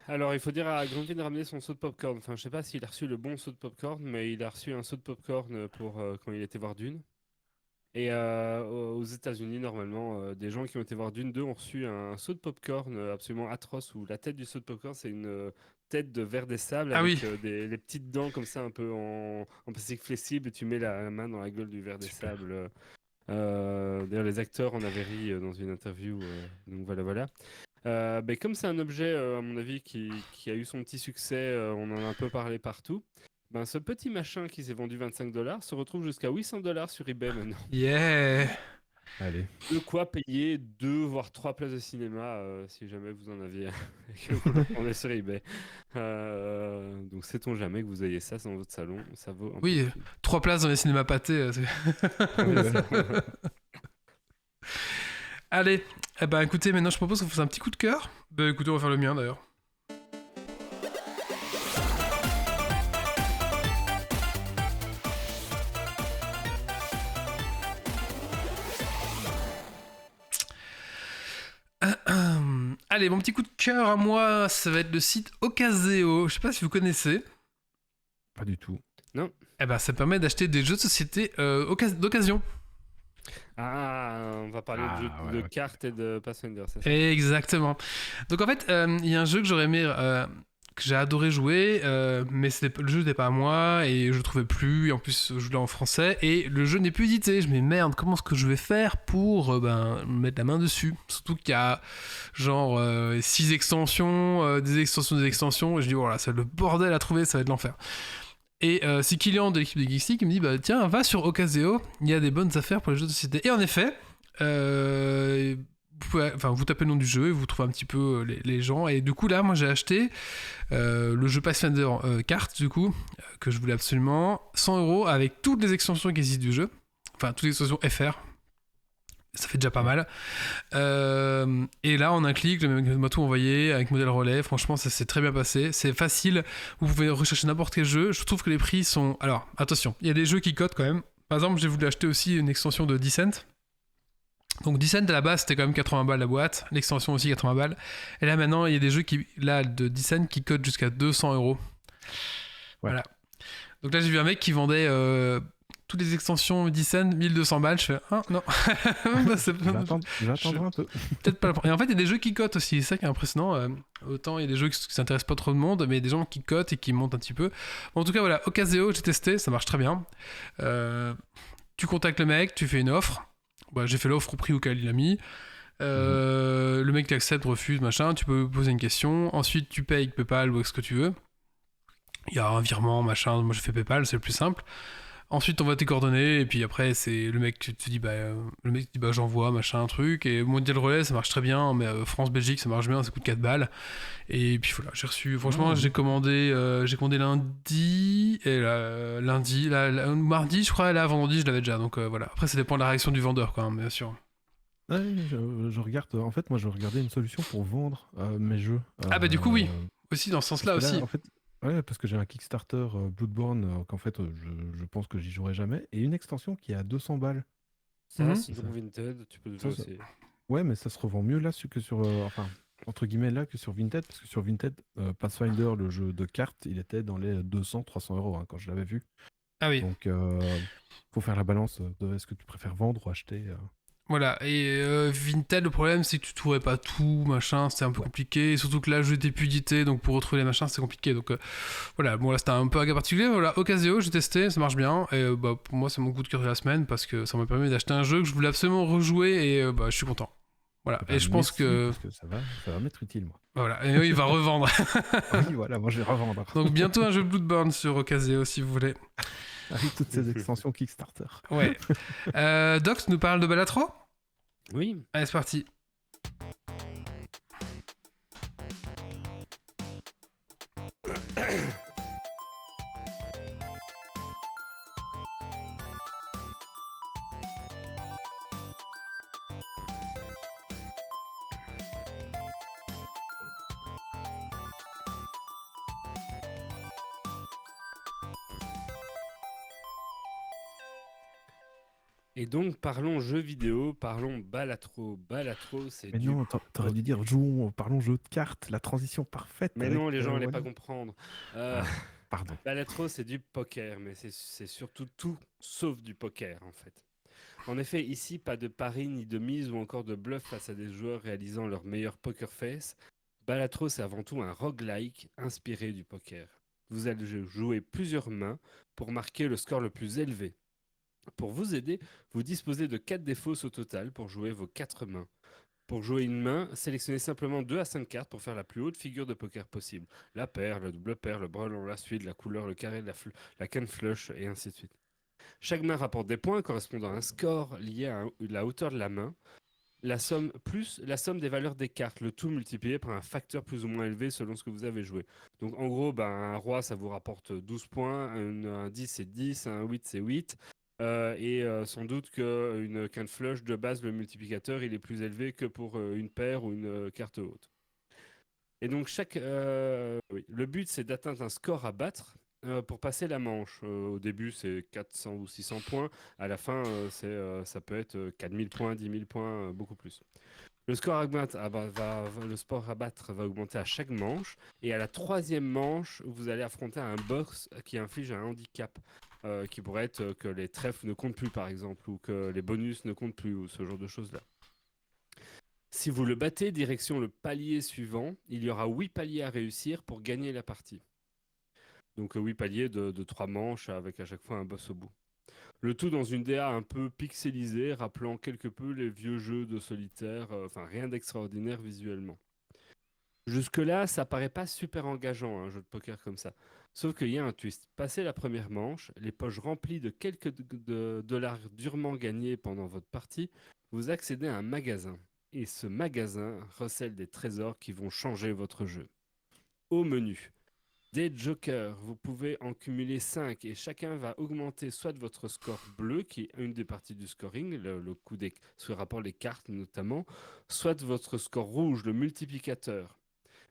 Alors, il faut dire à Grumpy de ramener son seau de popcorn. Enfin, je sais pas s'il a reçu le bon seau de popcorn, mais il a reçu un seau de popcorn pour quand il était voir Dune. Et aux États-Unis, normalement, des gens qui ont été voir Dune 2 ont reçu un seau de popcorn absolument atroce où la tête du seau de popcorn, c'est une tête de verre des sables avec les petites dents comme ça, un peu en plastique flexible, et tu mets la main dans la gueule du verre des sables. D'ailleurs, les acteurs en avaient ri dans une interview. Donc voilà. Mais comme c'est un objet, à mon avis, qui a eu son petit succès, on en a un peu parlé partout. Ben, ce petit machin qui s'est vendu $25 se retrouve jusqu'à $800 sur eBay maintenant. Yeah. Allez. De quoi payer 2 voire 3 places de cinéma si jamais vous en aviez on est sur eBay. Donc sait-on jamais que vous ayez ça dans votre salon, ça vaut un peu 3 places dans les cinémas pâtés. Allez, écoutez, maintenant je propose qu'on fasse un petit coup de cœur. Écoutez, on va faire le mien d'ailleurs. Allez, mon petit coup de cœur à moi, ça va être le site Ocaseo. Je sais pas si vous connaissez. Pas du tout. Non. Ça permet d'acheter des jeux de société d'occasion. Ah, on va parler de cartes et de Pathfinder, c'est ça? Exactement. Donc en fait, il y a un jeu que j'aurais aimé, que j'ai adoré jouer, mais le jeu n'était pas à moi et je le trouvais plus. Et en plus, je l'ai en français et le jeu n'est plus édité. Je me dis merde, comment est-ce que je vais faire pour mettre la main dessus? Surtout qu'il y a genre 6 extensions, des extensions. Et je dis voilà, c'est le bordel à trouver, ça va être l'enfer. Et c'est Kylian de l'équipe de Geeksy qui me dit tiens, va sur Ocaseo, il y a des bonnes affaires pour les jeux de société. Et en effet, vous tapez le nom du jeu et vous trouvez un petit peu les gens. Et du coup, là, moi j'ai acheté le jeu Pathfinder Cartes, du coup, que je voulais absolument, 100€ avec toutes les extensions qui existent du jeu. Enfin, toutes les extensions FR. Ça fait déjà pas mal. Et là, en un clic, le mec m'a tout envoyé avec modèle relais. Franchement, ça s'est très bien passé. C'est facile. Vous pouvez rechercher n'importe quel jeu. Je trouve que les prix sont... Alors, attention, il y a des jeux qui cotent quand même. Par exemple, j'ai voulu acheter aussi une extension de Descent. Donc Descent, à la base, c'était quand même 80 balles la boîte. L'extension aussi, 80 balles. Et là, maintenant, il y a des jeux de Descent qui cotent jusqu'à 200€. Ouais. Voilà. Donc là, j'ai vu un mec qui vendait... toutes les extensions Descent, 1200 balles, je fais non. Je vais attendre un peu. Peut-être pas. Et en fait, il y a des jeux qui cotent aussi, c'est ça qui est impressionnant. Autant il y a des jeux qui s'intéressent pas trop de monde, mais il y a des gens qui cotent et qui montent un petit peu. Bon, en tout cas, voilà, Ocaseo, j'ai testé, ça marche très bien. Tu contactes le mec, tu fais une offre. J'ai fait l'offre au prix auquel il a mis. Le mec t'accepte, refuse, machin. Tu peux poser une question. Ensuite, tu payes PayPal ou avec ce que tu veux. Il y a un virement, machin. Moi, je fais PayPal, c'est le plus simple. Ensuite, on voit tes coordonnées, et puis après, c'est le mec qui te dit, j'envoie, machin, un truc. Et Mondial Relais, ça marche très bien, mais France-Belgique, ça marche bien, ça coûte 4 balles. Et puis voilà, j'ai reçu. Franchement, j'ai commandé lundi, et mardi, je crois, et là, vendredi, je l'avais déjà. Donc voilà. Après, ça dépend de la réaction du vendeur, quoi, hein, bien sûr. Ouais, je regarde. En fait, moi, je regardais une solution pour vendre mes jeux. Ah, bah, du coup, oui. Aussi, dans ce sens-là Parce que aussi. là, en fait, ouais, parce que j'ai un Kickstarter Bloodborne qu'en fait, je pense que j'y jouerai jamais. Et une extension qui est à 200 balles. Ça, C'est sinon Vinted, tu peux le Ça, jouer ça- aussi. Ouais, mais ça se revend mieux là que sur. Enfin, entre guillemets, là que sur Vinted. Parce que sur Vinted, Pathfinder, le jeu de cartes, il était dans les 200-300 euros quand je l'avais vu. Ah oui. Donc, faut faire la balance de est-ce que tu préfères vendre ou acheter. Voilà, et Vinted, le problème c'est que tu trouvais pas tout, machin, c'était un peu compliqué, et surtout que là, le jeu était plus édité, donc pour retrouver les machins, c'est compliqué. Donc voilà, bon là c'était un peu un cas particulier, mais voilà, Ocasio, j'ai testé, ça marche bien, et pour moi c'est mon coup de cœur de la semaine, parce que ça m'a permis d'acheter un jeu que je voulais absolument rejouer, et je suis content. Voilà, Bah, et je pense merci, que... parce que ça va m'être utile, moi. Voilà, et oui, il va revendre. Oui, voilà, moi je vais revendre. Donc bientôt un jeu Bloodborne sur Ocasio, si vous voulez. Avec toutes ces extensions Kickstarter. Ouais. Doc, tu nous parles de Balatro ? Oui. Allez, c'est parti. Et donc, parlons jeux vidéo, parlons Balatro. Balatro, c'est Mais du... non, t'aurais dû dire jouons, parlons jeu de cartes, la transition parfaite. Mais avec, non, les gens n'allaient pas Wally. comprendre. Pardon. Balatro, c'est du poker, mais c'est surtout tout sauf du poker, en fait. En effet, ici, pas de pari ni de mise ou encore de bluff face à des joueurs réalisant leur meilleur poker face. Balatro, c'est avant tout un roguelike inspiré du poker. Vous allez jouer plusieurs mains pour marquer le score le plus élevé. Pour vous aider, vous disposez de 4 défauts au total pour jouer vos 4 mains. Pour jouer une main, sélectionnez simplement 2 à 5 cartes pour faire la plus haute figure de poker possible. La paire, le double paire, le brelan, la suite, la couleur, le carré, la canne flush, et ainsi de suite. Chaque main rapporte des points correspondant à un score lié à la hauteur de la main, la somme plus la somme des valeurs des cartes, le tout multiplié par un facteur plus ou moins élevé selon ce que vous avez joué. Donc en gros, un roi, ça vous rapporte 12 points, un 10 c'est 10, un 8 c'est 8. Sans doute qu'une canne flush de base, le multiplicateur, il est plus élevé que pour une paire ou une carte haute. Et donc le but, c'est d'atteindre un score à battre pour passer la manche. Au début, c'est 400 ou 600 points. À la fin, ça peut être 4000 points, 10 000 points, beaucoup plus. Le score à battre, le sport à battre va augmenter à chaque manche. Et à la troisième manche, vous allez affronter un boss qui inflige un handicap. Qui pourrait être que les trèfles ne comptent plus, par exemple, ou que les bonus ne comptent plus, ou ce genre de choses-là. Si vous le battez, direction le palier suivant, il y aura 8 paliers à réussir pour gagner la partie. Donc 8 paliers de 3 manches avec à chaque fois un boss au bout. Le tout dans une DA un peu pixelisée, rappelant quelque peu les vieux jeux de solitaire, rien d'extraordinaire visuellement. Jusque-là, ça paraît pas super engageant, un jeu de poker comme ça. Sauf qu'il y a un twist. Passé la première manche, les poches remplies de quelques dollars durement gagnés pendant votre partie, vous accédez à un magasin. Et ce magasin recèle des trésors qui vont changer votre jeu. Au menu, des jokers, vous pouvez en cumuler 5 et chacun va augmenter soit votre score bleu, qui est une des parties du scoring, le coup ce rapport les cartes notamment, soit votre score rouge, le multiplicateur.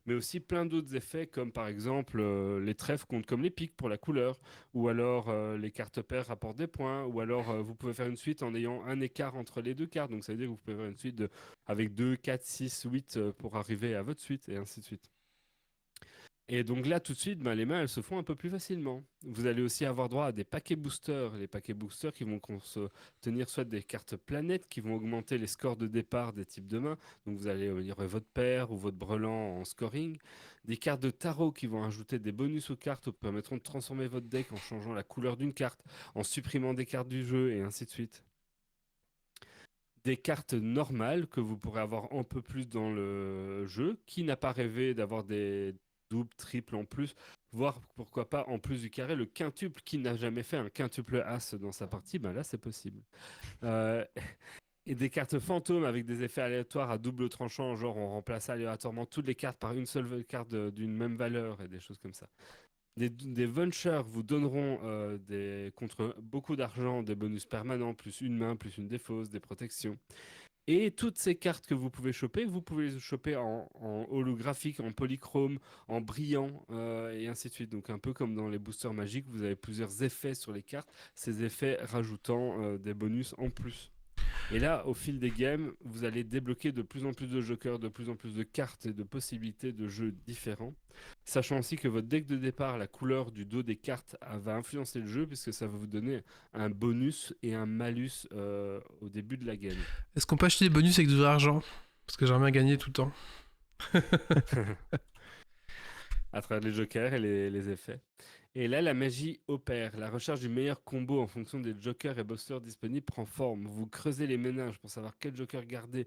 Mais aussi plein d'autres effets comme par exemple les trèfles comptent comme les piques pour la couleur, ou alors les cartes paires rapportent des points, ou alors vous pouvez faire une suite en ayant un écart entre les deux cartes, donc ça veut dire que vous pouvez faire une suite avec 2, 4, 6, 8 pour arriver à votre suite, et ainsi de suite. Et donc là, tout de suite, les mains, elles se font un peu plus facilement. Vous allez aussi avoir droit à des paquets boosters. Les paquets boosters qui vont contenir soit des cartes planètes qui vont augmenter les scores de départ des types de mains. Donc vous allez lire votre paire ou votre brelan en scoring. Des cartes de tarot qui vont ajouter des bonus aux cartes ou permettront de transformer votre deck en changeant la couleur d'une carte, en supprimant des cartes du jeu et ainsi de suite. Des cartes normales que vous pourrez avoir un peu plus dans le jeu. Qui n'a pas rêvé d'avoir des double, triple en plus. voire pourquoi pas en plus du carré le quintuple. Qui n'a jamais fait un quintuple as dans sa partie? Ben là c'est possible. Euh, et des cartes fantômes avec des effets aléatoires à double tranchant, genre on remplace aléatoirement toutes les cartes par une seule carte d'une même valeur et des choses comme ça. Des vouchers vous donneront contre beaucoup d'argent des bonus permanents, plus une main, plus une défausse, des protections. Et toutes ces cartes que vous pouvez les choper en holographique, en polychrome, en brillant, et ainsi de suite. Donc un peu comme dans les boosters magiques, vous avez plusieurs effets sur les cartes, ces effets rajoutant des bonus en plus. Et là, au fil des games, vous allez débloquer de plus en plus de jokers, de plus en plus de cartes et de possibilités de jeux différents. Sachant aussi que votre deck de départ, la couleur du dos des cartes va influencer le jeu puisque ça va vous donner un bonus et un malus au début de la game. Est-ce qu'on peut acheter des bonus avec de l'argent? Parce que j'aimerais bien gagner tout le temps. À travers les jokers et les effets. Et là, la magie opère. La recherche du meilleur combo en fonction des jokers et boosters disponibles prend forme. Vous creusez les méninges pour savoir quel joker garder,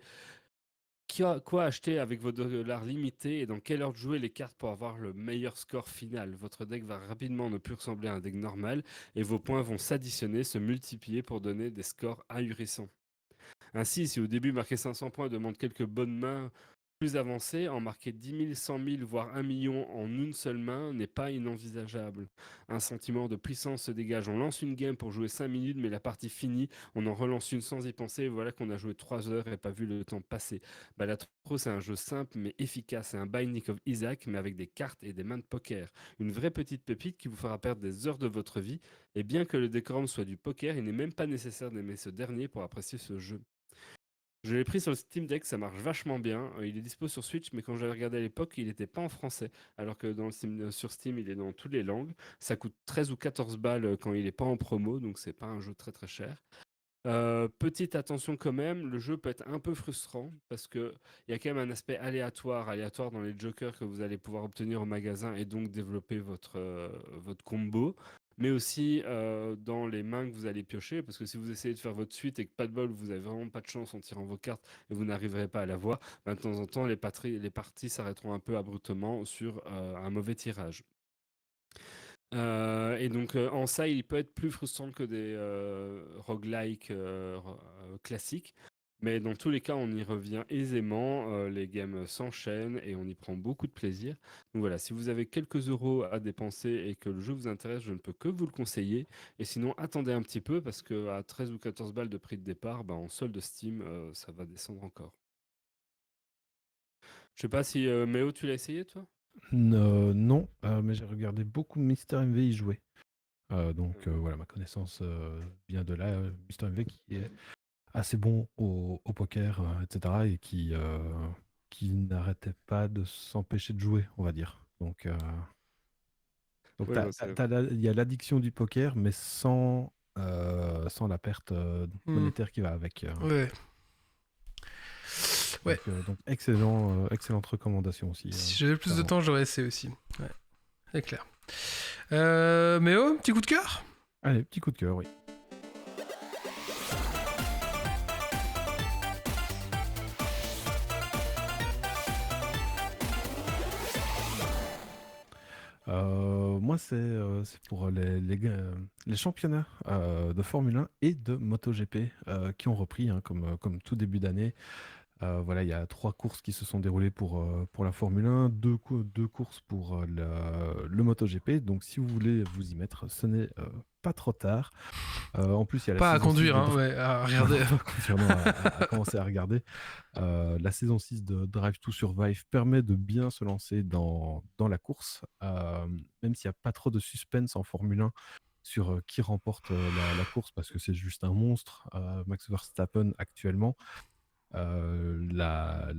quoi acheter avec vos dollars limités et dans quelle heure jouer les cartes pour avoir le meilleur score final. Votre deck va rapidement ne plus ressembler à un deck normal et vos points vont s'additionner, se multiplier pour donner des scores ahurissants. Ainsi, si au début marquer 500 points demande quelques bonnes mains plus avancées, en marquer 10 000, 100 000, voire 1 million en une seule main n'est pas inenvisageable. Un sentiment de puissance se dégage. On lance une game pour jouer 5 minutes, mais la partie finie, on en relance une sans y penser, et voilà qu'on a joué 3 heures et pas vu le temps passer. Balatro, c'est un jeu simple mais efficace. C'est un Binding of Isaac, mais avec des cartes et des mains de poker. Une vraie petite pépite qui vous fera perdre des heures de votre vie. Et bien que le décorum soit du poker, il n'est même pas nécessaire d'aimer ce dernier pour apprécier ce jeu. Je l'ai pris sur le Steam Deck, ça marche vachement bien. Il est dispo sur Switch, mais quand j'avais regardé à l'époque, il n'était pas en français. Alors que sur Steam, il est dans toutes les langues. Ça coûte 13 ou 14 balles quand il n'est pas en promo, donc c'est pas un jeu très très cher. Petite attention quand même, le jeu peut être un peu frustrant parce qu'il y a quand même un aspect aléatoire dans les jokers que vous allez pouvoir obtenir au magasin et donc développer votre combo. Mais aussi dans les mains que vous allez piocher, parce que si vous essayez de faire votre suite et que pas de bol, vous avez vraiment pas de chance en tirant vos cartes et vous n'arriverez pas à la voir, de temps en temps les parties s'arrêteront un peu abruptement sur un mauvais tirage. Et donc en ça, il peut être plus frustrant que des roguelikes classiques. Mais dans tous les cas, on y revient aisément, les games s'enchaînent et on y prend beaucoup de plaisir. Donc voilà, si vous avez quelques euros à dépenser et que le jeu vous intéresse, je ne peux que vous le conseiller. Et sinon, attendez un petit peu parce qu'à 13 ou 14 balles de prix de départ, en solde Steam, ça va descendre encore. Je sais pas si Méo, tu l'as essayé toi? Non, mais j'ai regardé beaucoup Mister MV y jouer. Donc voilà, ma connaissance vient de là. Mister MV qui est assez bon au poker, etc. et qui n'arrêtait pas de s'empêcher de jouer, on va dire. Donc Ouais, non, c'est- il y a l'addiction du poker, mais sans la perte monétaire qui va avec. Ouais. Ouais. Donc excellente recommandation aussi. Si j'avais plus de clairement. temps, j'aurais essayé aussi. Ouais, c'est clair. Mais oh, petit coup de cœur? Allez, petit coup de cœur, oui. Moi, c'est pour les championnats de Formule 1 et de MotoGP qui ont repris comme tout début d'année. Voilà, il y a 3 courses qui se sont déroulées pour la Formule 1, 2 courses pour le MotoGP. Donc, si vous voulez vous y mettre, ce n'est pas trop tard. En plus, il y a la Pas à saison 6 conduire, de hein, ouais, à regarder. Concernant à commencer à regarder. La saison 6 de Drive to Survive permet de bien se lancer dans la course, même s'il n'y a pas trop de suspense en Formule 1 sur qui remporte la course, parce que c'est juste un monstre, Max Verstappen actuellement. La,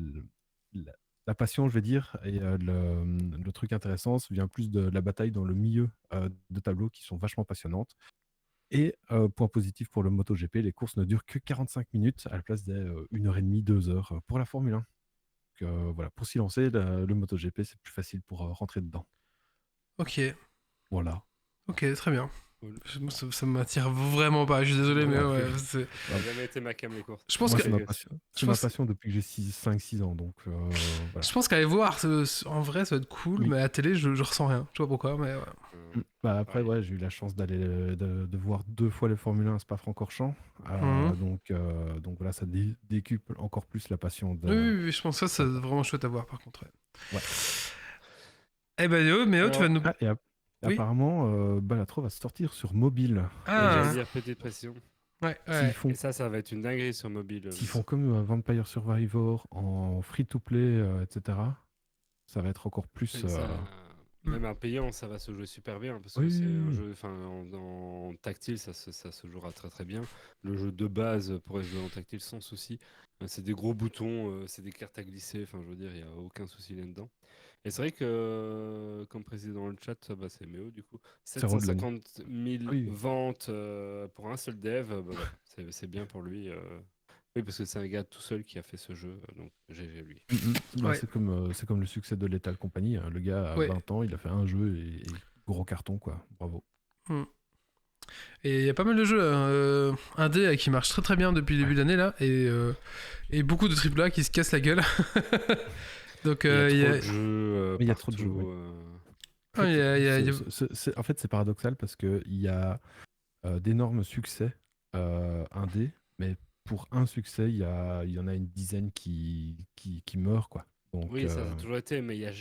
la- la passion, je vais dire, et le truc intéressant, ça vient plus de la bataille dans le milieu de tableaux qui sont vachement passionnantes. Et point positif pour le MotoGP, les courses ne durent que 45 minutes à la place des 1h30, 2 heures pour la Formule 1. Donc voilà, pour s'y lancer, le MotoGP, c'est plus facile pour rentrer dedans. Ok, Voilà. ok, très bien. Cool. Moi, ça m'attire vraiment pas, je suis désolé, mais ouais, Ça n'a jamais été ma cam les courses. je pense Moi, que c'est ma passion depuis que j'ai 5-6 ans, donc voilà. je pense qu'aller voir, en vrai, ça va être cool, Oui. mais à la télé, je ressens rien. Je sais pas pourquoi, mais ouais. Bah après, ouais, j'ai eu la chance d'aller de voir 2 fois les Formule 1 à Spa-Francorchamps. Mhm. Donc voilà, ça décuple encore plus la passion de. Oui, je pense que ça, c'est vraiment chouette à voir, par contre. Ouais. Ouais. Eh ben, mais tu vas nous... Ah, Oui. apparemment, Balatro va sortir sur mobile. Et j'allais Ah, dire petite pression. ouais. S'ils font, Et ça va être une dinguerie sur mobile. s'ils font comme Vampire Survivor en free-to-play, etc., ça va être encore plus. Et ça, même un payant, ça va se jouer super bien parce que Oui, c'est un oui. jeu, enfin en tactile, ça se jouera très très bien. Le jeu de base pourrait se jouer en tactile sans souci. C'est des gros boutons, c'est des cartes à glisser. Enfin, je veux dire, il n'y a aucun souci là-dedans. Et c'est vrai que, comme précisé dans le chat, bah, c'est Méo du coup, C'est Roland. 750 000 Oui. ventes pour un seul dev, bah, voilà, c'est bien pour lui. Oui, parce que c'est un gars tout seul qui a fait ce jeu, donc GG lui. Bah, Ouais. c'est comme le succès de Lethal Company, hein. Le gars a Ouais. 20 ans, il a fait un jeu et gros carton, quoi. Bravo. Et il y a pas mal de jeux indés qui marchent très très bien depuis le début de l'année, là, et beaucoup de AAA qui se cassent la gueule. Donc, Il y a trop de jeux. Mais il y a trop de jeux, partout, En fait, il y a- en fait, c'est paradoxal parce qu'il y a d'énormes succès indés, mais pour un succès, il y en a une dizaine qui meurent, quoi. Donc, Oui, ça a toujours été, mais il y a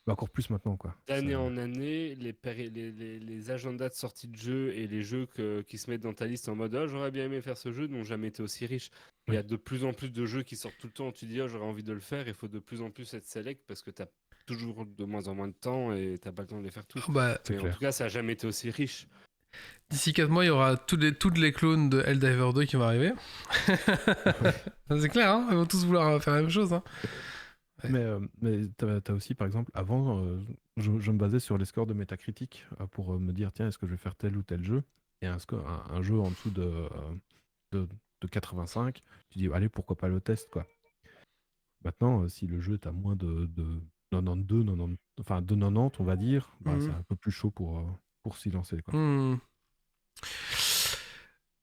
encore plus maintenant, quoi. d'année en année, les agendas de sortie de jeux et les jeux qui se mettent dans ta liste en mode oh, j'aurais bien aimé faire ce jeu n'ont jamais été aussi riches. Il y a de plus en plus de jeux qui sortent tout le temps. Tu dis oh, j'aurais envie de le faire. Il faut de plus en plus être select parce que tu as toujours de moins en moins de temps et tu n'as pas le temps de les faire tous. bah, C'est Mais en clair. tout cas, ça n'a jamais été aussi riche. d'ici 4 mois, il y aura toutes les clones de Helldivers 2 qui vont arriver. C'est clair, hein, ils vont tous vouloir faire la même chose. Hein. Ouais. Mais t'as aussi, par exemple, avant, je me basais sur les scores de Metacritic pour me dire, tiens, est-ce que je vais faire tel ou tel jeu? Et un jeu en dessous de 85, tu dis, allez, pourquoi pas le test, quoi. Maintenant, si le jeu est à moins de 92, 90, enfin de 90, on va dire, bah, c'est un peu plus chaud pour s'y lancer, quoi.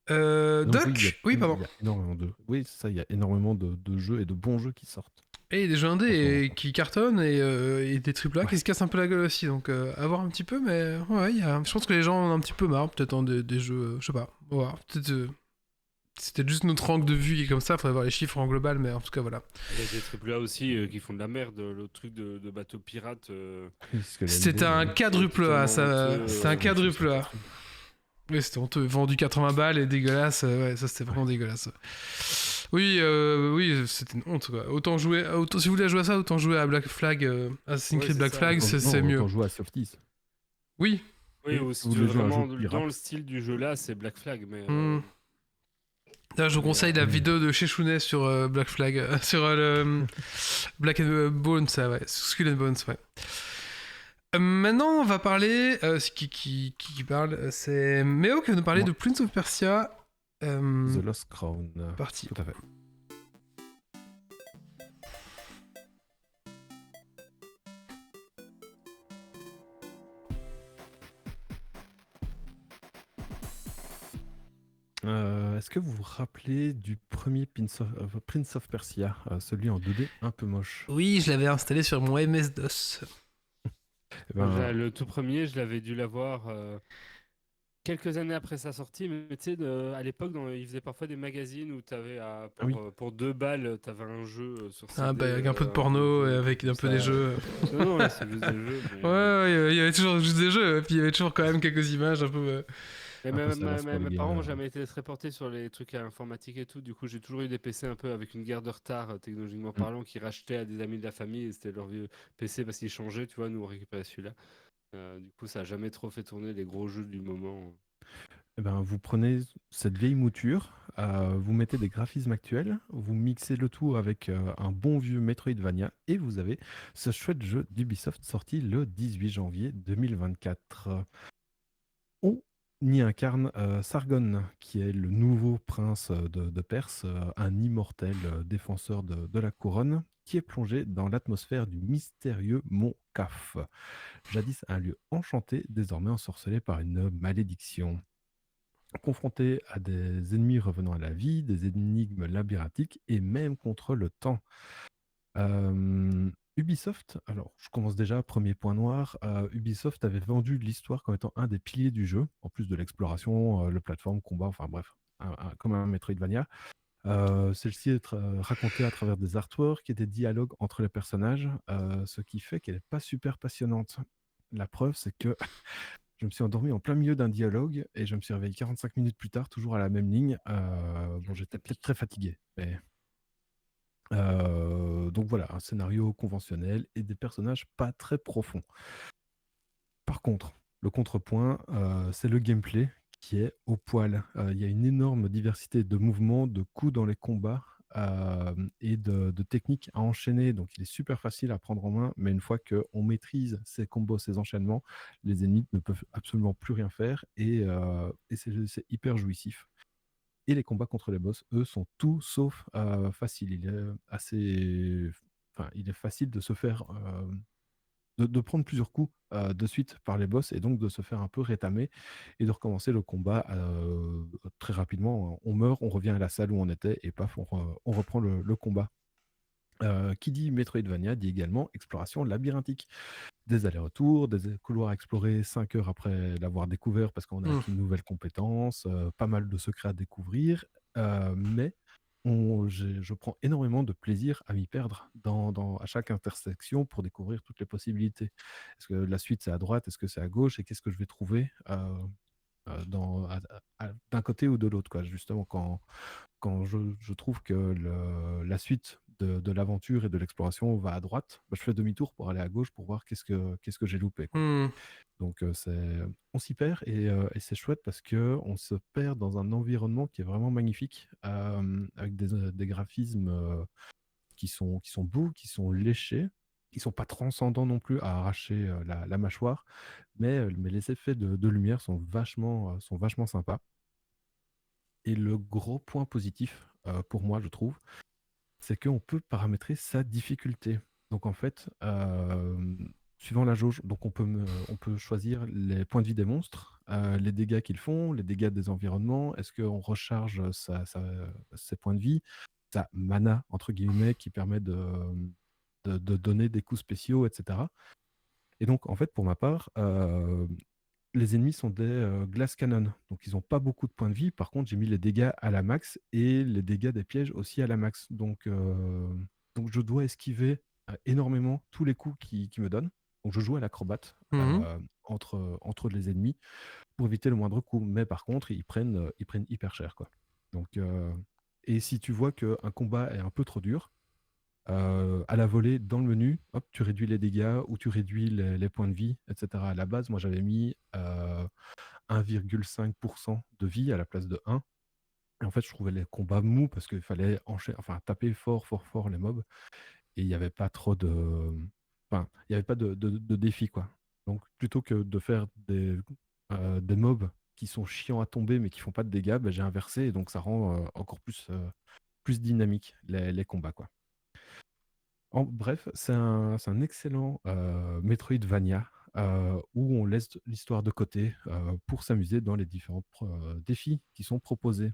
Donc, Duck, oui, pardon. il y a énormément oui, c'est ça, il y a énormément de jeux et de bons jeux qui sortent. Et des jeux indés qui cartonnent et des AAA qui se cassent un peu la gueule aussi. Donc, à voir un petit peu, mais ouais, je pense que les gens en ont un petit peu marre, peut-être, des jeux, je sais pas. On va voir. Peut-être. C'était juste notre angle de vue qui est comme ça, faudrait voir les chiffres en global, mais en tout cas, voilà. Il y a des AAA aussi qui font de la merde. Le truc de bateau pirate. C'était un quadruple A, ça. C'était un quadruple A. Oui, c'était honteux. Vendu 80 balles et dégueulasse. Ouais, ça, c'était vraiment dégueulasse. Oui, c'était une honte, quoi. Si vous voulez jouer à ça, autant jouer à Black Flag, Assassin's Creed Black Flag, c'est mieux. Autant jouer à Softies. Oui. Oui, ou si vous tu veux voulez jouer à un vraiment jeu pirate. dans le style du jeu là, c'est Black Flag. Mais Là, je vous conseille la vidéo de chez Chounet sur Black Flag, sur le Black and Bones, ça, ouais. Skull and Bones, ouais. Maintenant, on va parler. Qui parle C'est Méo qui va nous parler de Prince of Persia. The Lost Crown. Parti. Tout à fait. Est-ce que vous vous rappelez du premier Prince of Persia, celui en 2D un peu moche? Oui, je l'avais installé sur mon MS-DOS. Le tout premier, je l'avais dû l'avoir quelques années après sa sortie, mais tu sais, à l'époque, ils faisaient parfois des magazines où tu avais pour 2 balles, tu avais un jeu sur CD. Ah, bah, avec un peu de porno et avec un peu des jeux. Non, là, c'est juste des jeux. Mais... Ouais, il y avait toujours juste des jeux, et puis il y avait toujours quand même quelques images un peu. Mais mes parents gamers. n'ont jamais été très portés sur les trucs informatiques et tout. Du coup, j'ai toujours eu des PC un peu avec une guerre de retard, technologiquement parlant, qui rachetaient à des amis de la famille. Et c'était leur vieux PC parce qu'ils changeaient. Tu vois, nous, on récupérait celui-là. Du coup, ça n'a jamais trop fait tourner les gros jeux du moment. Vous prenez cette vieille mouture, vous mettez des graphismes actuels, vous mixez le tout avec un bon vieux Metroidvania et vous avez ce chouette jeu d'Ubisoft sorti le 18 janvier 2024. Ni incarne Sargon, qui est le nouveau prince de Perse, un immortel défenseur de la couronne, qui est plongé dans l'atmosphère du mystérieux mont Kaf, jadis un lieu enchanté, désormais ensorcelé par une malédiction. Confronté à des ennemis revenant à la vie, des énigmes labyrinthiques et même contre le temps. Ubisoft, alors je commence déjà, premier point noir, Ubisoft avait vendu l'histoire comme étant un des piliers du jeu, en plus de l'exploration, le plateforme, combat, enfin bref, comme un Metroidvania. Celle-ci est racontée à travers des artworks et des dialogues entre les personnages, ce qui fait qu'elle n'est pas super passionnante. La preuve, c'est que je me suis endormi en plein milieu d'un dialogue et je me suis réveillé 45 minutes plus tard, toujours à la même ligne. Bon, j'étais peut-être très fatigué, mais... donc voilà, un scénario conventionnel et des personnages pas très profonds. Par contre, le contrepoint, c'est le gameplay qui est au poil. Il y a une énorme diversité de mouvements, de coups dans les combats et de techniques à enchaîner. Donc il est super facile à prendre en main, mais une fois qu'on maîtrise ces combos, ces enchaînements, les ennemis ne peuvent absolument plus rien faire et c'est hyper jouissif. Et les combats contre les boss, eux, sont tout sauf faciles. Il est facile de se faire, de prendre plusieurs coups de suite par les boss et donc de se faire un peu rétamer et de recommencer le combat très rapidement. On meurt, on revient à la salle où on était et paf, on reprend le combat. Qui dit Metroidvania dit également exploration labyrinthique. Des allers-retours, des couloirs à explorer 5 heures après l'avoir découvert parce qu'on a acquis une nouvelle compétence, pas mal de secrets à découvrir, mais je prends énormément de plaisir à m'y perdre à chaque intersection pour découvrir toutes les possibilités. Est-ce que la suite c'est à droite, est-ce que c'est à gauche et qu'est-ce que je vais trouver d'un côté ou de l'autre, quoi. Justement, quand je trouve que la suite de l'aventure et de l'exploration va à droite, bah, je fais demi-tour pour aller à gauche pour voir qu'est-ce que j'ai loupé, quoi. Donc on s'y perd et c'est chouette parce qu'on se perd dans un environnement qui est vraiment magnifique, avec des graphismes qui sont beaux, qui sont léchés, qui sont pas transcendants non plus à arracher la mâchoire, mais les effets de lumière sont vachement sympas. Et le gros point positif, pour moi, je trouve, c'est qu'on peut paramétrer sa difficulté. Donc en fait, suivant la jauge, donc on peut choisir les points de vie des monstres, les dégâts qu'ils font, les dégâts des environnements. Est-ce qu'on recharge ses points de vie, sa mana, entre guillemets, qui permet de donner des coups spéciaux, etc. Et donc, en fait, pour ma part, les ennemis sont des glass cannon, donc ils n'ont pas beaucoup de points de vie. Par contre, j'ai mis les dégâts à la max et les dégâts des pièges aussi à la max. Donc je dois esquiver énormément tous les coups qu'ils me donnent. Donc je joue à l'acrobate entre les ennemis pour éviter le moindre coup. Mais par contre, ils prennent hyper cher, quoi. Donc, et si tu vois qu'un combat est un peu trop dur, à la volée, dans le menu, hop, tu réduis les dégâts ou tu réduis les points de vie, etc. À la base, moi, j'avais mis 1,5% de vie à la place de 1. Et en fait, je trouvais les combats mous parce qu'il fallait taper fort les mobs. Et il n'y avait pas trop de... Enfin, il n'y avait pas de défi, quoi. Donc, plutôt que de faire des mobs qui sont chiants à tomber mais qui font pas de dégâts, j'ai inversé et donc ça rend encore plus dynamique les combats, quoi. Bref, c'est un excellent Metroidvania où on laisse l'histoire de côté pour s'amuser dans les différents défis qui sont proposés.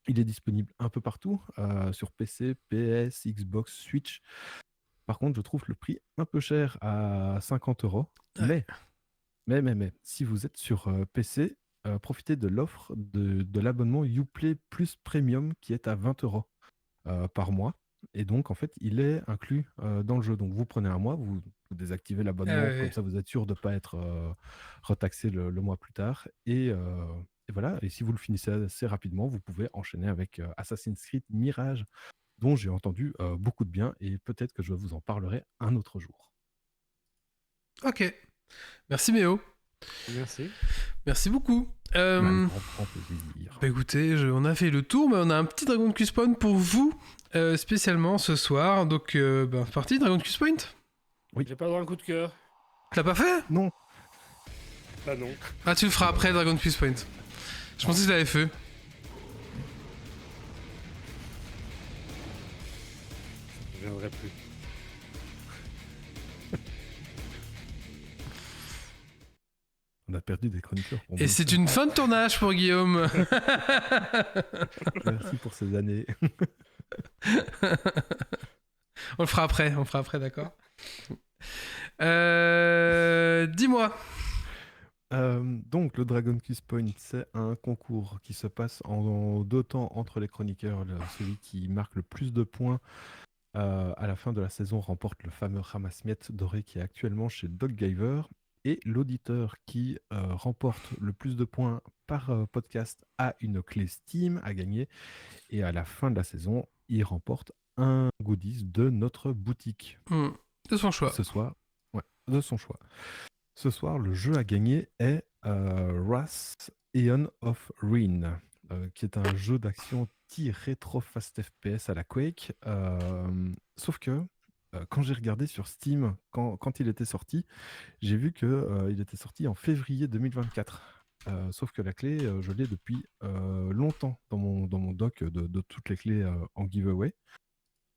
Il est disponible un peu partout, sur PC, PS, Xbox, Switch. Par contre, je trouve le prix un peu cher à 50 €. Mais, si vous êtes sur PC, profitez de l'offre de l'abonnement Uplay Plus Premium qui est à 20 € par mois. Et donc, en fait, il est inclus dans le jeu. Donc, vous prenez un mois, vous désactivez l'abonnement, comme ça, vous êtes sûr de ne pas être retaxé le mois plus tard. Et voilà. Et si vous le finissez assez rapidement, vous pouvez enchaîner avec Assassin's Creed Mirage, dont j'ai entendu beaucoup de bien. Et peut-être que je vous en parlerai un autre jour. Ok. Merci Méo. Merci beaucoup. Grand plaisir. Bah écoutez, on a fait le tour, mais on a un petit Dragon Quest Point pour vous, spécialement ce soir. Donc, c'est parti, Dragon Quest Point. Oui. J'ai pas droit à un coup de cœur. Tu l'as pas fait ? Non. Bah non. Ah, tu le feras après Dragon Quest Point. Je pensais que je l'avais fait. Je viendrai plus. On a perdu des chroniqueurs. Et c'est une fin de tournage pour Guillaume. Merci pour ces années. On le fera après, d'accord. Dis-moi. Donc, le Dragon Quest Point, c'est un concours qui se passe en 2 temps entre les chroniqueurs. Celui qui marque le plus de points à la fin de la saison remporte le fameux ramasse-miettes doré qui est actuellement chez Doggiver. Et l'auditeur qui remporte le plus de points par podcast a une clé Steam à gagner. Et à la fin de la saison, il remporte un goodies de notre boutique. De son choix. Ce soir, ouais, de son choix. Ce soir, le jeu à gagner est Wrath Aeon of Ruin, qui est un jeu d'action rétro fast FPS à la Quake. Sauf que quand j'ai regardé sur Steam, quand il était sorti, j'ai vu qu'il était sorti en février 2024. Sauf que la clé, je l'ai depuis longtemps dans mon doc de toutes les clés en giveaway.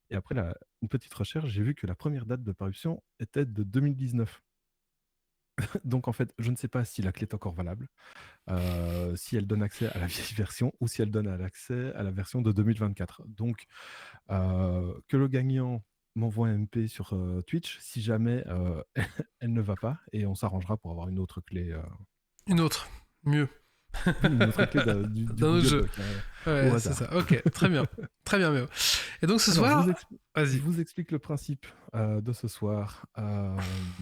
Et après une petite recherche, j'ai vu que la première date de parution était de 2019. Donc en fait, je ne sais pas si la clé est encore valable, si elle donne accès à la vieille version ou si elle donne accès à la version de 2024. Donc que le gagnant m'envoie un MP sur Twitch si jamais elle ne va pas et on s'arrangera pour avoir une autre clé. Une autre, mieux. Une autre clé du Dans le jeu. Ouais, c'est ça. Ok, très bien. Très bien, Méo. Et donc ce soir, je vous explique le principe de ce soir.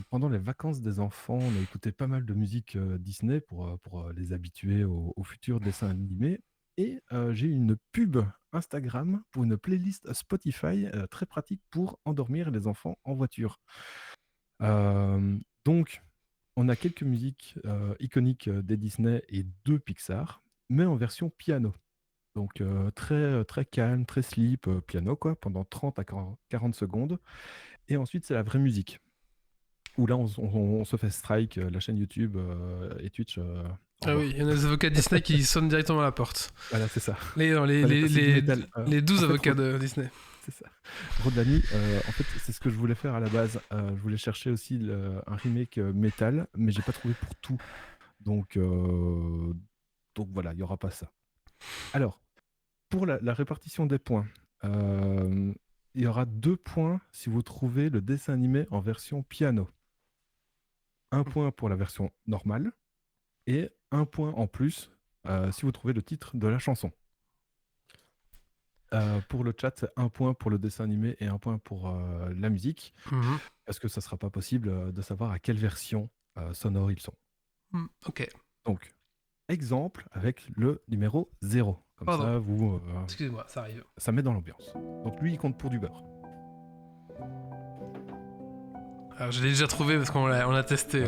Pendant les vacances des enfants, on a écouté pas mal de musique Disney pour les habituer aux futurs dessins animés. Et j'ai une pub Instagram pour une playlist Spotify très pratique pour endormir les enfants en voiture. Donc, on a quelques musiques iconiques des Disney et 2 Pixar, mais en version piano. Donc très, très calme, très sleep, piano quoi, pendant 30 à 40 secondes. Et ensuite, c'est la vraie musique. Où là, on se fait strike, la chaîne YouTube et Twitch. Ah oui, il y en a des avocats Disney qui sonnent directement à la porte. Voilà, c'est ça. Les 12 avocats de Disney. C'est ça. Rodani, en fait, c'est ce que je voulais faire à la base. Je voulais chercher aussi un remake métal, mais j'ai pas trouvé pour tout. Donc voilà, il n'y aura pas ça. Alors, pour la répartition des points, il y aura 2 points si vous trouvez le dessin animé en version piano. 1 point pour la version normale et 1 point en plus si vous trouvez le titre de la chanson. Pour le chat, c'est 1 point pour le dessin animé et 1 point pour la musique, parce que ça ne sera pas possible de savoir à quelle version sonore ils sont. Ok. Donc, exemple avec le numéro 0. Comme Pardon. ça, vous... Excusez-moi, ça arrive. Ça met dans l'ambiance. Donc lui, il compte pour du beurre. Alors, je l'ai déjà trouvé parce qu'on l'a testé.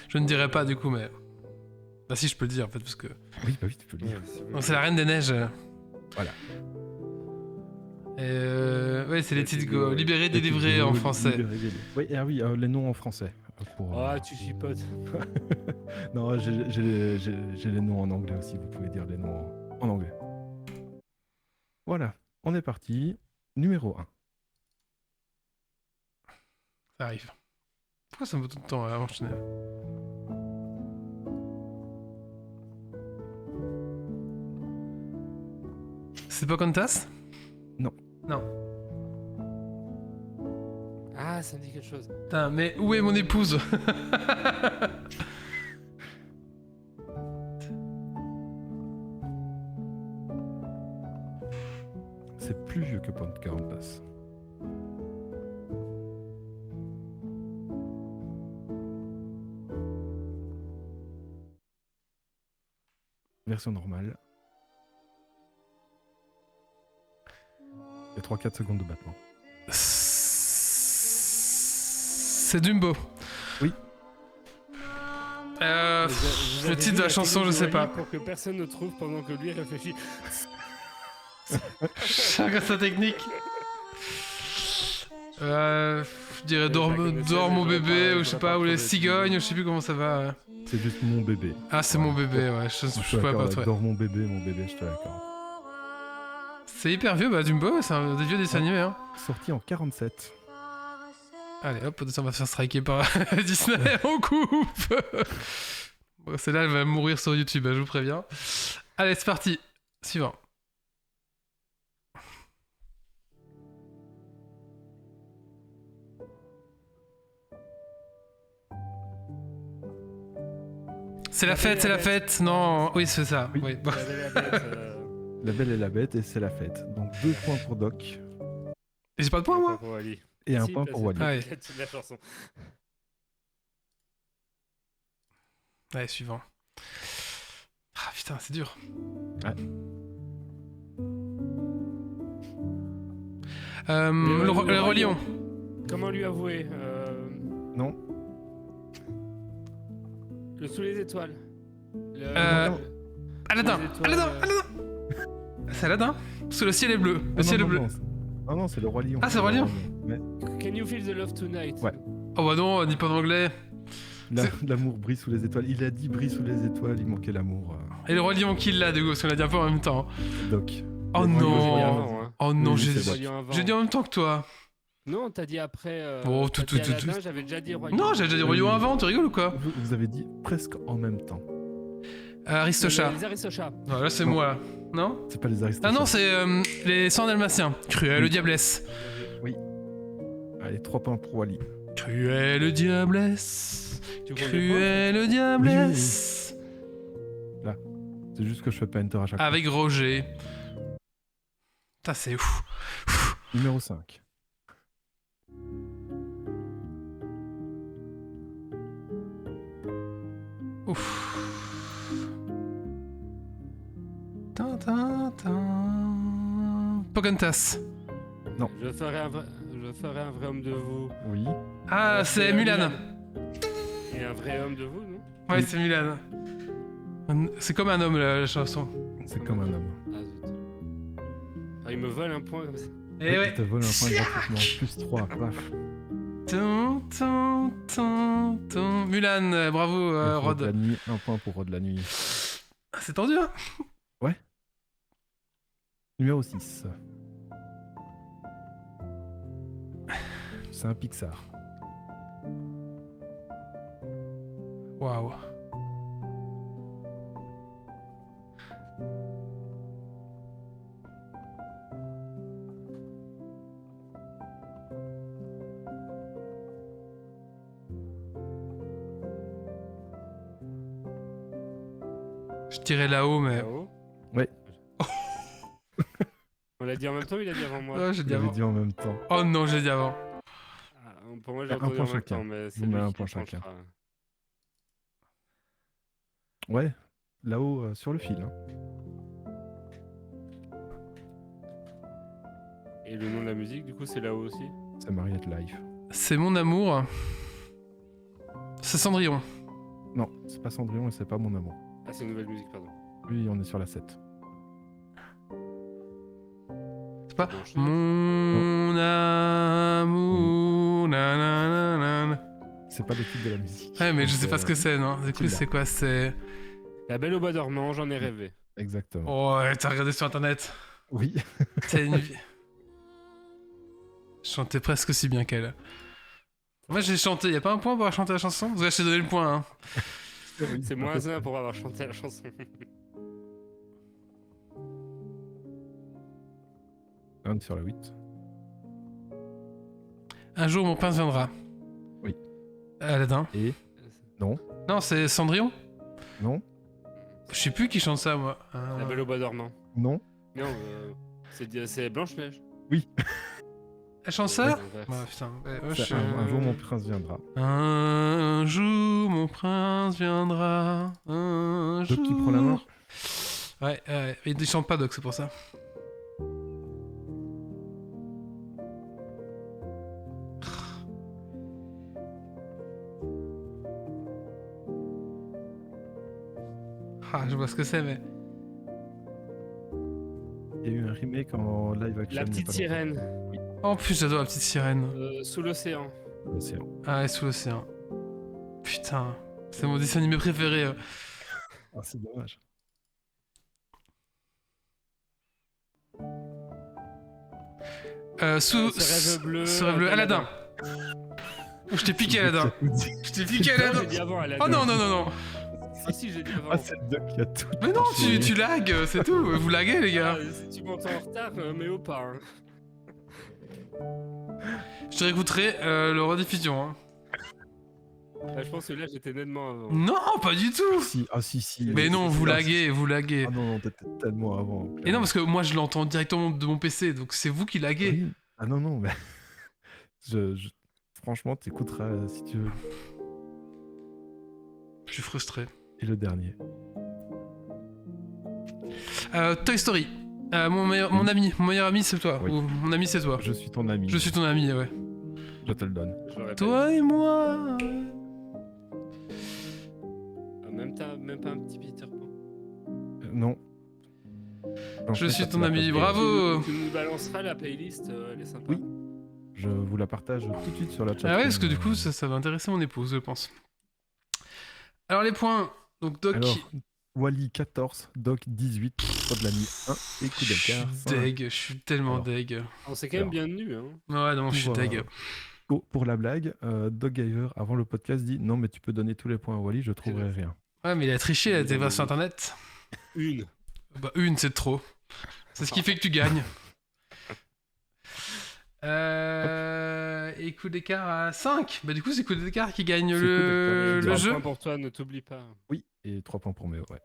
Je ne dirai pas du coup, mais... Bah si, je peux le dire en fait, parce que... Oui, bah oui, tu peux le dire. Donc, c'est la Reine des Neiges. Voilà. Ouais, c'est les titres Go. Libéré, délivré en français. Oui, les noms en français. Tu chipotes. Non, j'ai les noms en anglais aussi. Vous pouvez dire les noms en anglais. Voilà, on est parti. Numéro 1. Ça arrive. Pourquoi ça me met tout le temps à enchaîner? C'est Pocahontas? Non. Non. Ah, ça me dit quelque chose. Putain, mais où est mon épouse? C'est plus vieux que Pocahontas. Version normale. Il y a 3-4 secondes de battement. C'est Dumbo. Oui. Le titre de la chanson, je sais pas. Pour que personne ne trouve pendant que lui réfléchit. Chacun sa technique. dirais dors mon bébé, ou je sais pas, ou les cigognes, je sais plus comment ça va. Ouais. C'est juste mon bébé. Ah, c'est mon bébé, ouais, je pourrais pas. Dors mon bébé, je te l'accorde. C'est hyper vieux, bah Dumbo, c'est un des vieux dessins animés. Hein. Sorti en 47. Allez, hop, on va se faire striker par Disney, on coupe. Bon, celle-là, elle va mourir sur YouTube, je vous préviens. Allez, c'est parti. Suivant. C'est la fête, c'est la fête. Non, oui, c'est ça. Oui. Oui. La Belle et la Bête et c'est la fête. Donc 2 points pour Doc. Et j'ai pas de point, moi. Pour Wally. Et un Si, point parce pour que Wally. Ah, ouais. c'est la chanson. Allez, suivant. Ah putain, c'est dur. Ouais. Le Roi Lion. Comment lui avouer Non. Le Sous les étoiles. Aladdin. C'est Aladdin. Parce que le ciel est bleu. Le ciel est bleu. Non, c'est le Roi Lion. Ah, c'est le Roi Lion. Ouais. Can you feel the love tonight? Ouais. Oh bah non, on dit pas en anglais. L'amour brille sous les étoiles. Il a dit brille sous les étoiles, il manquait l'amour. Et le Roi Lion qui l'a, du coup, parce qu'on l'a dit un peu en même temps. Doc. Oh Le Roi Lion, non. Avant, hein. Oh non, Oui, j'ai c'est j'ai dit en même temps que toi. Non, t'as dit après. Oh, t'as tout. dit Aladdin, j'avais déjà dit Roi Lion. Non, j'ai déjà dit Roi Lion avant, tu rigoles ou quoi? Vous avez dit presque en même temps. Aristocha. Les Aristochats. Non, là c'est moi, là. Non? C'est pas les Ah Aristochats. non, c'est les 100 Dalmatiens. Cruelle Oui. diablesse. Allez, 3 points pour Wally. Cruelle diablesse. Tu comptes les Cruelle diablesse. C'est juste que je fais pas enter à chaque fois. Avec Roger. Putain, c'est ouf. Numéro 5. Ouf. Pocahontas. Je ferai un vrai homme de vous. Oui. Ah, c'est Mulan. Et un vrai homme de vous, non? Ouais, c'est Mulan. C'est comme un homme, la chanson. C'est comme un homme. Ah zut. Ah, il me vole un point comme ça. Et Il ouais. te vole un point gratuitement. Plus 3, paf. Mulan, bravo, Rod de la Rod. nuit, 1 point pour Rod de la nuit. C'est tendu, hein? Numéro 6. C'est un Pixar. Waouh. Je dirais là-haut, mais. Là-haut. Ouais. On l'a dit en même temps ou il a dit avant moi? Ouais, j'ai dit J'avais avant. dit en même temps. Oh non, j'ai dit avant. Ah, pour moi, j'ai Un entendu point en même chacun. temps, mais c'est Vous mettez lui un qui point chacun. tranchera. Ouais, là-haut sur le fil. Hein. Et le nom de la musique, du coup, c'est là-haut aussi? C'est Mariette Live. C'est mon amour. C'est Cendrillon. Non, c'est pas Cendrillon et c'est pas Mon Amour. Ah, c'est une nouvelle musique, pardon. Oui, on est sur la 7. C'est pas Blanche-Neige. mon amour. Nanana. C'est pas le titre de la musique. Ouais, mais je Donc, sais pas ce que c'est, non? Du coup, celui-là. c'est quoi? C'est. La Belle au Bois dormant, j'en ai rêvé. Exactement. Oh, ouais, t'as regardé sur internet. Oui. C'est une. Je chantais presque aussi bien qu'elle. Moi, j'ai chanté. Y a pas un point pour avoir chanté la chanson? Vous avez donné le point, hein. C'est moins un pour avoir chanté la chanson. On est sur la 8. Un jour, mon prince viendra. Oui. Aladdin. Et non, Non, c'est Cendrillon? non, Je sais plus qui chante ça, moi. La Belle au Bois dormant. non. Non, c'est Blanche-Neige. Elle chante ça? Ouais. Ouais, putain. Ouais, C'est un jour mon prince viendra. Un jour, mon prince viendra. Un Doc jour. qui prend la main. Ouais, ouais. Il chante pas, Doc, c'est pour ça. Ah, je vois ce que c'est, mais. Il y a eu un remake en live action. La il y a petite pas longtemps. sirène. Oh, en plus, j'adore la petite sirène. Sous l'océan. l'océan. Ah, Sous l'océan. Putain, c'est mon dessin animé préféré. Ah, c'est dommage. Sous Ce rêve bleu. ce rêve bleu. Aladdin. Je t'ai piqué Aladdin. Je t'ai piqué Non, Aladdin. j'ai dit avant Aladdin. Oh non, non, non, non. Si, j'ai dit avant. Ah, c'est le Doc qui a tout. Mais non, enchaîné. tu lagues, c'est tout. Vous laguez, les gars. Ah, si tu m'entends en retard, mais au pas. Hein. Je te réécouterai le rediffusion. Hein. Ah, je pense que là, j'étais nettement avant. Non, pas du tout. Si. Mais non, vous laguez, vous laguez. Ah non, t'étais tellement avant. Et non, parce que moi, je l'entends directement de mon PC, donc c'est vous qui laguez. Oui. Ah non, mais. Franchement, t'écouteras si tu veux. Je suis frustré. Et le dernier. Toy Story. Mon meilleur ami, c'est toi. Oui. Ou mon ami, c'est toi. Je suis ton ami. Je suis ton ami, ouais. Je te le donne. Je le répète. Toi et moi. Ah, même pas un petit Peter Pan. Non. Je suis ton ami, ami. bravo. Tu nous balanceras la playlist, elle est sympa. Oui. Je vous la partage tout de suite sur la chat. Ah ouais, parce que du coup, ça va intéresser mon épouse, je pense. Alors, les points. Donc, Doc. Alors, Wally 14, Doc 18, Todd Lamy 1 et Je suis Koudelkar. deg, je suis tellement Alors. deg. On s'est quand même bien tenu, hein. Ouais, non, je suis deg. Pour la blague, Doc Giver, avant le podcast, dit non, mais tu peux donner tous les points à Wally, je trouverai rien. Ouais, mais il a triché, il a été voir sur internet. Une. Bah, une, c'est trop. C'est ce qui fait que tu gagnes. Et coup d'écart à 5. Bah, du coup, c'est coup d'écart qui gagne C'est le Coup d'écart. jeu. Point pour toi, ne t'oublie pas. Oui, et 3 points pour Méo, ouais.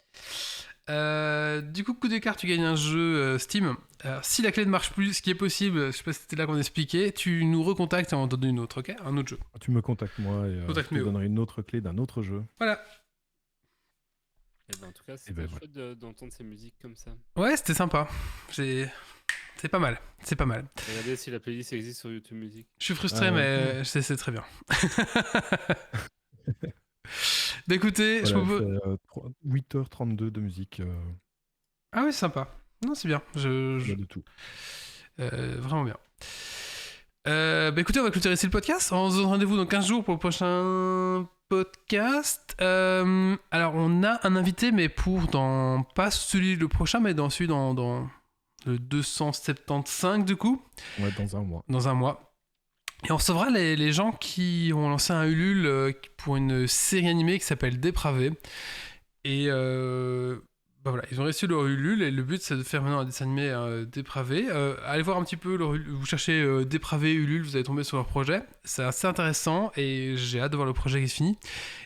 Du coup, coup d'écart, tu gagnes un jeu Steam. Si la clé ne marche plus, ce qui est possible, je sais pas si c'était là qu'on expliquait, tu nous recontactes et on en donne une autre, ok? Un autre jeu. Tu me contactes moi et Contacte je te Méo. donnerai une autre clé d'un autre jeu. Voilà. Et ben, en tout cas, c'était ben, chouette d'entendre ces musiques comme ça. Ouais, c'était sympa. C'est pas mal. C'est pas mal. Regardez si la playlist existe sur YouTube Music. Je suis frustré, Ah, mais c'est très bien. Bah, écoutez, je Voilà, peux... 8h32 de musique, Ah oui, c'est sympa. Non, c'est bien. de tout. Vraiment bien. Bah écoutez, on va clôturer ici le podcast. On se donne rendez-vous dans 15 jours pour le prochain podcast. Alors, on a un invité, mais pas celui le prochain, mais dans celui dans le 275 du coup, Ouais, dans un mois. dans un mois. Et on recevra les gens qui ont lancé un Ulule pour une série animée qui s'appelle Dépravé. Et bah voilà, ils ont reçu leur Ulule et le but c'est de faire maintenant un dessin animé Dépravé. Allez voir un petit peu, vous cherchez Dépravé Ulule, vous allez tomber sur leur projet. C'est assez intéressant et j'ai hâte de voir le projet qui se finit.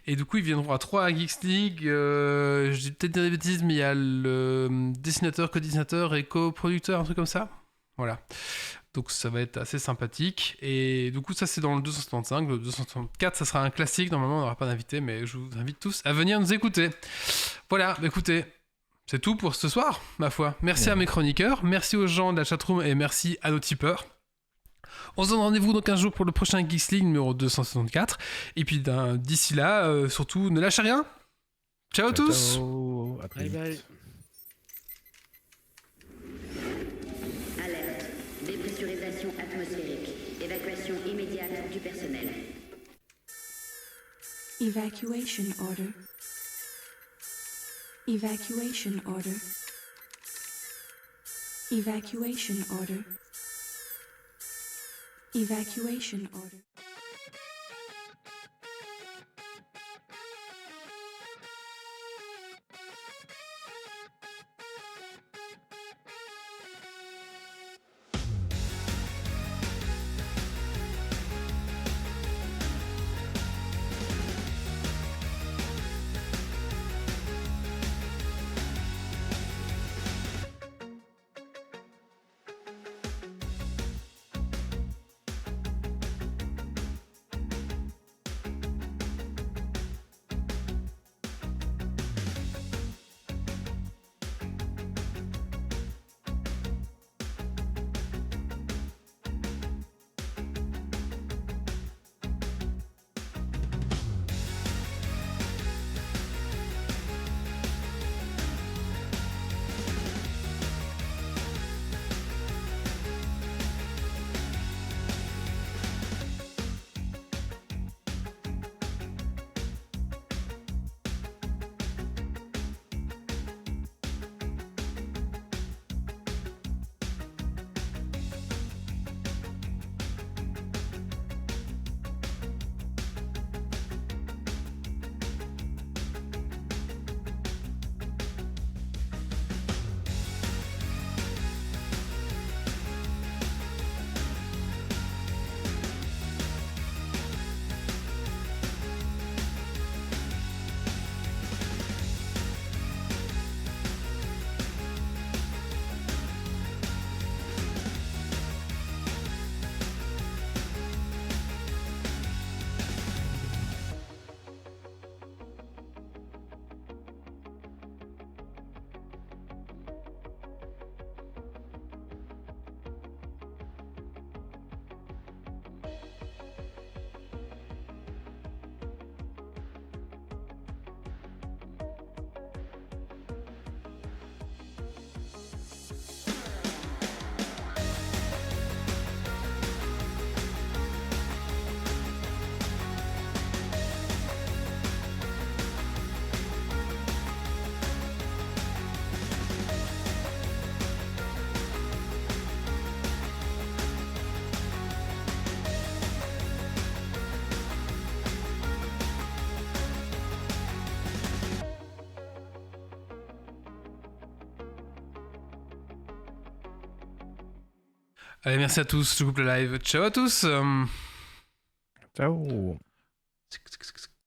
Et du coup, ils viendront à 3 à Geeks League. Je dis peut-être des bêtises, mais il y a le dessinateur, co-dessinateur et coproducteur, un truc comme ça. Voilà. Donc ça va être assez sympathique. Et du coup, ça c'est dans le 275. Le 264, ça sera un classique. Normalement, on n'aura pas d'invité, mais je vous invite tous à venir nous écouter. Voilà, bah, écoutez, c'est tout pour ce soir, ma foi. Merci à mes chroniqueurs, merci aux gens de la chatroom et merci à nos tipeurs. On se donne rendez-vous dans 15 jours pour le prochain Geeks League numéro 264. Et puis d'ici là, surtout, ne lâchez rien. Ciao, tous. Ciao, à très Bye vite. bye. Alerte. Dépressurisation atmosphérique. Évacuation immédiate du personnel. Evacuation order. Evacuation order. Evacuation order. Evacuation order. Allez, merci à tous, je coupe le live. Ciao à tous. Ciao.